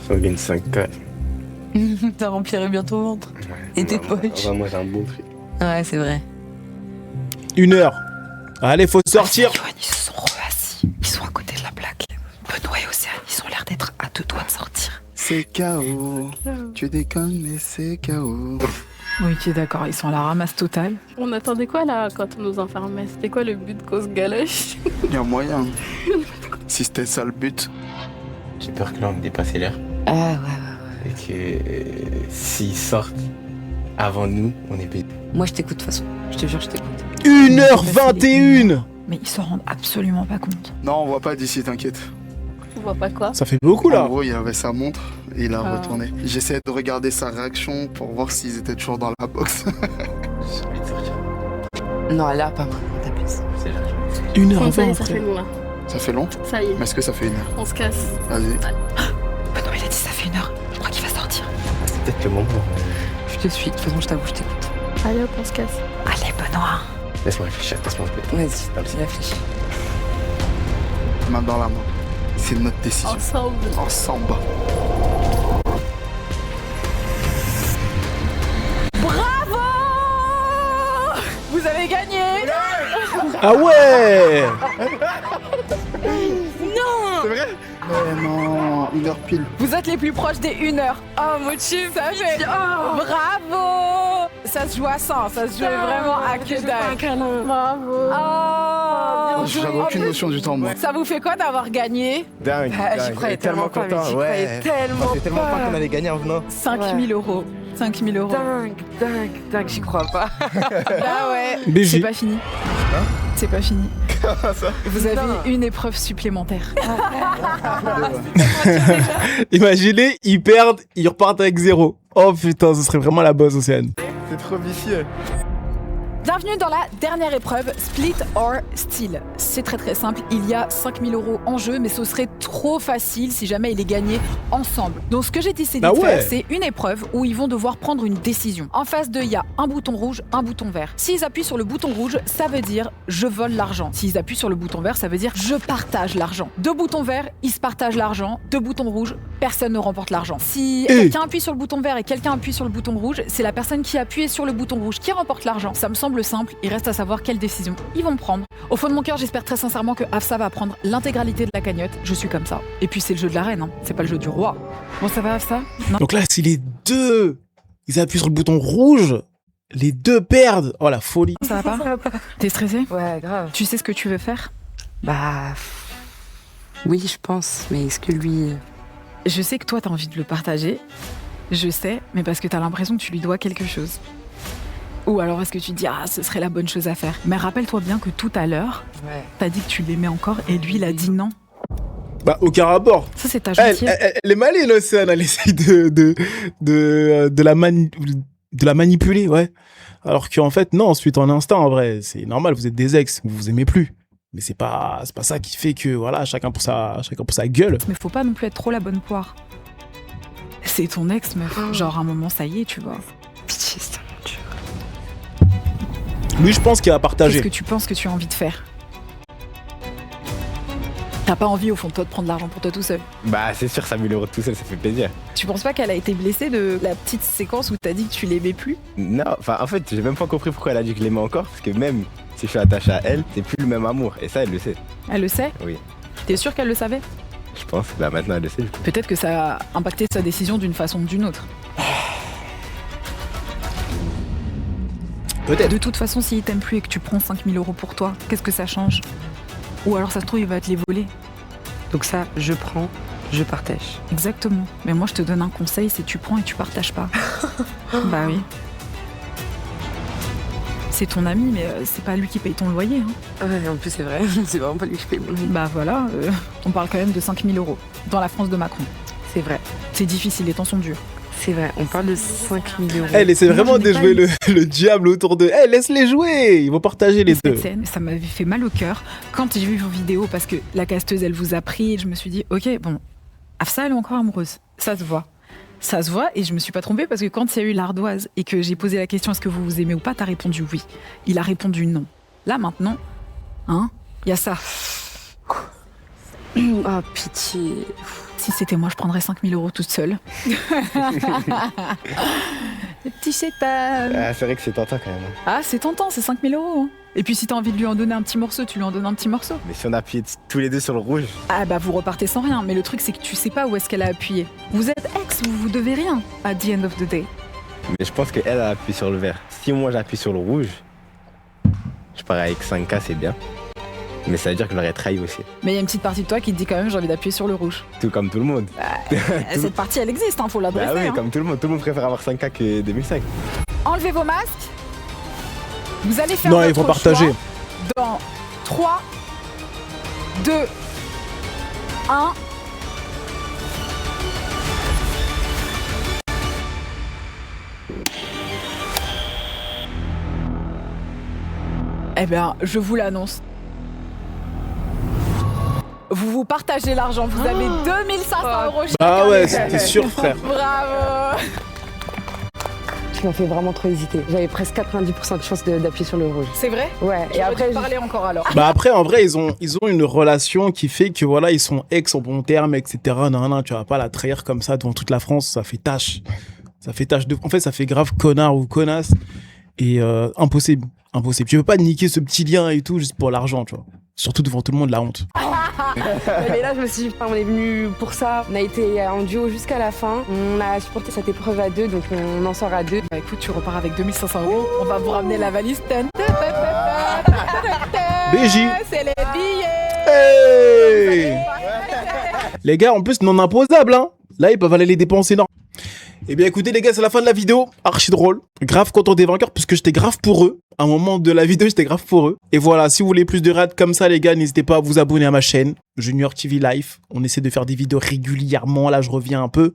125K. T'as remplirais bien ton ventre. Et tes poches. Moi j'ai un bon truc. Ouais, c'est vrai. 1 heure. Allez, faut sortir. Yoann, ils se sont re-assis. Ils sont à côté de la plaque. Benoît et Océane, ils ont l'air d'être à 2 doigts de sortir. C'est KO. Tu déconnes, mais c'est KO. Oui, ok, d'accord, ils sont à la ramasse totale. On attendait quoi là quand on nous enfermait? C'était quoi le but de cause galoche? Y a moyen. Si c'était ça le but. J'ai peur que là on ait dépassé l'heure. Ah, ouais. Et que s'ils sortent avant nous, on est pété. Moi, je t'écoute de toute façon. Je te jure, je t'écoute. 1h21. Mais ils se rendent absolument pas compte. Non, on voit pas d'ici, t'inquiète. On voit pas quoi. Ça fait beaucoup, là. En gros, il y avait sa montre et il a Ah. retourné. J'essayais de regarder sa réaction pour voir s'ils étaient toujours dans la box. Non, là, pas maintenant, t'abuses. Une heure Bon, ça y est, avant, ça fait frère. long là. Ça fait long? Ça y est. Mais est-ce que ça fait 1 heure? On se casse. Vas-y. Bah non, il a dit ça fait 1 heure. Je crois qu'il va sortir. C'est peut-être le moment. Je te suis, de toute façon, je t'avoue, je t'écoute. Allez hop, on se casse. Allez, Benoît. Laisse-moi réfléchir, laisse-moi un peu. Vas-y, réfléchis. Main dans la main. C'est notre décision. Ensemble. Ensemble. Bravo! Vous avez gagné! Ah ouais! Non! C'est vrai? Mais non, 1 heure pile. Vous êtes les plus proches des 1 heure. Oh, mon chip, ça fait. Oh, bravo! Ça se joue à 100, ça se joue vraiment à que dalle. Bravo. Oh! J'avais aucune notion du temps, moi. Ça vous fait quoi d'avoir gagné? Dingue, J'y croyais tellement pas, mais content, j'y croyais tellement C'est tellement pas qu'on allait gagner en venant. 5 000 euros. 5 000 euros. Dingue, j'y crois pas. Ah ouais. BJ. C'est pas fini. C'est pas fini. Vous avez une épreuve supplémentaire. Imaginez, ils perdent, ils repartent avec 0. Oh putain, ce serait vraiment la bosse, Océane. C'est trop vicieux. Bienvenue dans la dernière épreuve, Split or Steal. C'est très très simple, il y a 5 000 euros en jeu, mais ce serait trop facile si jamais il est gagné ensemble. Donc ce que j'ai décidé Ah de faire, ouais. c'est une épreuve où ils vont devoir prendre une décision. En face d'eux, il y a un bouton rouge, un bouton vert. S'ils appuient sur le bouton rouge, ça veut dire je vole l'argent. S'ils appuient sur le bouton vert, ça veut dire je partage l'argent. 2 boutons verts, ils se partagent l'argent. 2 boutons rouges, personne ne remporte l'argent. Si quelqu'un appuie sur le bouton vert et quelqu'un appuie sur le bouton rouge, c'est la personne qui a appuyé sur le bouton rouge qui remporte l'argent. Ça me semble simple, il reste à savoir quelle décision ils vont prendre. Au fond de mon cœur, j'espère très sincèrement que Hafsa va prendre l'intégralité de la cagnotte. Je suis comme ça. Et puis c'est le jeu de la reine, hein. C'est pas le jeu du roi. Bon, ça va Hafsa? Non. Donc là, si les deux, ils appuient sur le bouton rouge, les deux perdent. Oh la folie. Ça va pas? T'es stressé? Ouais, grave. Tu sais ce que tu veux faire? Bah. Oui, je pense, mais est-ce que lui. Je sais que toi, t'as envie de le partager. Je sais, mais parce que t'as l'impression que tu lui dois quelque chose. Ou alors est-ce que tu te dis, ah, ce serait la bonne chose à faire. Mais rappelle-toi bien que tout à l'heure, Ouais. t'as dit que tu l'aimais encore et lui, il a dit non. Bah, aucun rapport. Ça, c'est ta Elle, gentillesse. elle est maligne, Océane. Elle essaye de la manipuler, ouais. Alors qu'en fait, non, suite en instinct, en vrai, c'est normal, vous êtes des ex, vous vous aimez plus. Mais c'est pas ça qui fait que, voilà, chacun pour sa gueule. Mais faut pas non plus être trop la bonne poire. C'est ton ex, meuf. Genre, à un moment, ça y est, tu vois. Pitié, c'est tellement dur. Lui, je pense qu'il a Qu'est-ce partagé. que tu penses que tu as envie de faire? T'as pas envie, au fond de toi, de prendre l'argent pour toi tout seul. Bah, c'est sûr, 5 000 euros tout seul, ça fait plaisir. Tu penses pas qu'elle a été blessée de la petite séquence où t'as dit que tu l'aimais plus? Non, enfin, en fait, j'ai même pas compris pourquoi elle a dit que je l'aimais encore, parce que même si je suis attaché à elle, c'est plus le même amour. Et ça, elle le sait. Elle le sait? Oui, T'es sûr qu'elle le savait? je pense. Bah, maintenant, elle le sait. du coup. Peut-être que ça a impacté sa décision d'une façon ou d'une autre. Peut-être. De toute façon, s'il t'aime plus et que tu prends 5 000 euros pour toi, qu'est-ce que ça change? Ou alors ça se trouve, il va te les voler. Donc ça, je prends, je partage. Exactement. Mais moi, je te donne un conseil, c'est tu prends et tu partages pas. Bah oui. C'est ton ami, mais c'est pas lui qui paye ton loyer. Hein. Ouais, en plus, c'est vrai. C'est vraiment pas lui qui paye mon loyer. Bah voilà, on parle quand même de 5 000 euros dans la France de Macron. C'est vrai. C'est difficile, les temps sont durs. C'est vrai, on parle de 5 000 euros. Elle essaie Moi, vraiment je n'ai de pas jouer eu- le diable autour de. Eh, laisse-les jouer. Ils vont partager les deux. Cette scène, ça m'avait fait mal au cœur quand j'ai vu vos vidéos parce que la casteuse, elle vous a pris et je me suis dit, ok, bon, Hafsa, elle est encore amoureuse. Ça se voit. Ça se voit et je me suis pas trompée parce que quand il y a eu l'ardoise et que j'ai posé la question est-ce que vous vous aimez ou pas, t'as répondu oui. Il a répondu non. Là maintenant, hein, il y a ça. Oh, pitié. Si c'était moi, je prendrais 5 000 euros toute seule. Le petit chétan. Ah, c'est vrai que c'est tentant quand même. Ah, c'est tentant, c'est 5 000 euros. Hein. Et puis si t'as envie de lui en donner un petit morceau, tu lui en donnes un petit morceau. Mais si on appuie tous les deux sur le rouge, Ah bah vous repartez sans rien, mais le truc c'est que tu sais pas où est-ce qu'elle a appuyé. Vous êtes ex, vous devez rien at the end of the day. mais je pense qu'elle a appuyé sur le vert. Si moi j'appuie sur le rouge, je pars avec 5K, c'est bien. Mais ça veut dire que je l'aurais trahi aussi. Mais il y a une petite partie de toi qui te dit quand même j'ai envie d'appuyer sur le rouge. Tout comme tout le monde. Cette partie elle existe, hein, faut l'adresser. Bah oui, hein. comme tout le monde. Tout le monde préfère avoir 5K que 2005. Enlevez vos masques. Vous allez faire Non, votre ils vont partager. choix dans 3, 2, 1. Eh bien, je vous l'annonce. Vous partagez l'argent, vous avez 2500 euros chacun. Ah ouais, c'était sûr, frère. Bravo. Tu m'as fait vraiment trop hésiter. J'avais presque 90% de chance d'appuyer sur le rouge. C'est vrai? Ouais, et après. Parler encore alors. Bah après, en vrai, ils ont une relation qui fait que voilà, ils sont ex en bon terme, etc. Non, tu vas pas la trahir comme ça devant toute la France, ça fait tâche. Ça fait tâche de. En fait, ça fait grave connard ou connasse. Et impossible. Tu peux pas niquer ce petit lien et tout juste pour l'argent, tu vois. Surtout devant tout le monde, la honte. Mais là, je me suis dit, on est venu pour ça. On a été en duo jusqu'à la fin. On a supporté cette épreuve à 2, donc on en sort à 2. Bah écoute, tu repars avec 2500 euros. On va vous ramener la valise. BJ. C'est les billets. Hey. Les gars, en plus, non imposables, hein. Là, ils peuvent aller les dépenser, non. Eh bien, écoutez, les gars, c'est la fin de la vidéo. Archi drôle. Grave content des vainqueurs, puisque j'étais grave pour eux. À un moment de la vidéo, j'étais grave pour eux. Et voilà, si vous voulez plus de rats comme ça, les gars, n'hésitez pas à vous abonner à ma chaîne, Junior TV Life. On essaie de faire des vidéos régulièrement. Là, je reviens un peu.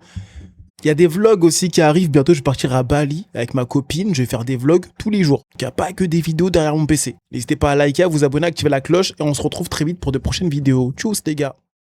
Il y a des vlogs aussi qui arrivent. Bientôt, je vais partir à Bali avec ma copine. Je vais faire des vlogs tous les jours. Il n'y a pas que des vidéos derrière mon PC. N'hésitez pas à liker, à vous abonner, à activer la cloche. Et on se retrouve très vite pour de prochaines vidéos. Tchuss, les gars.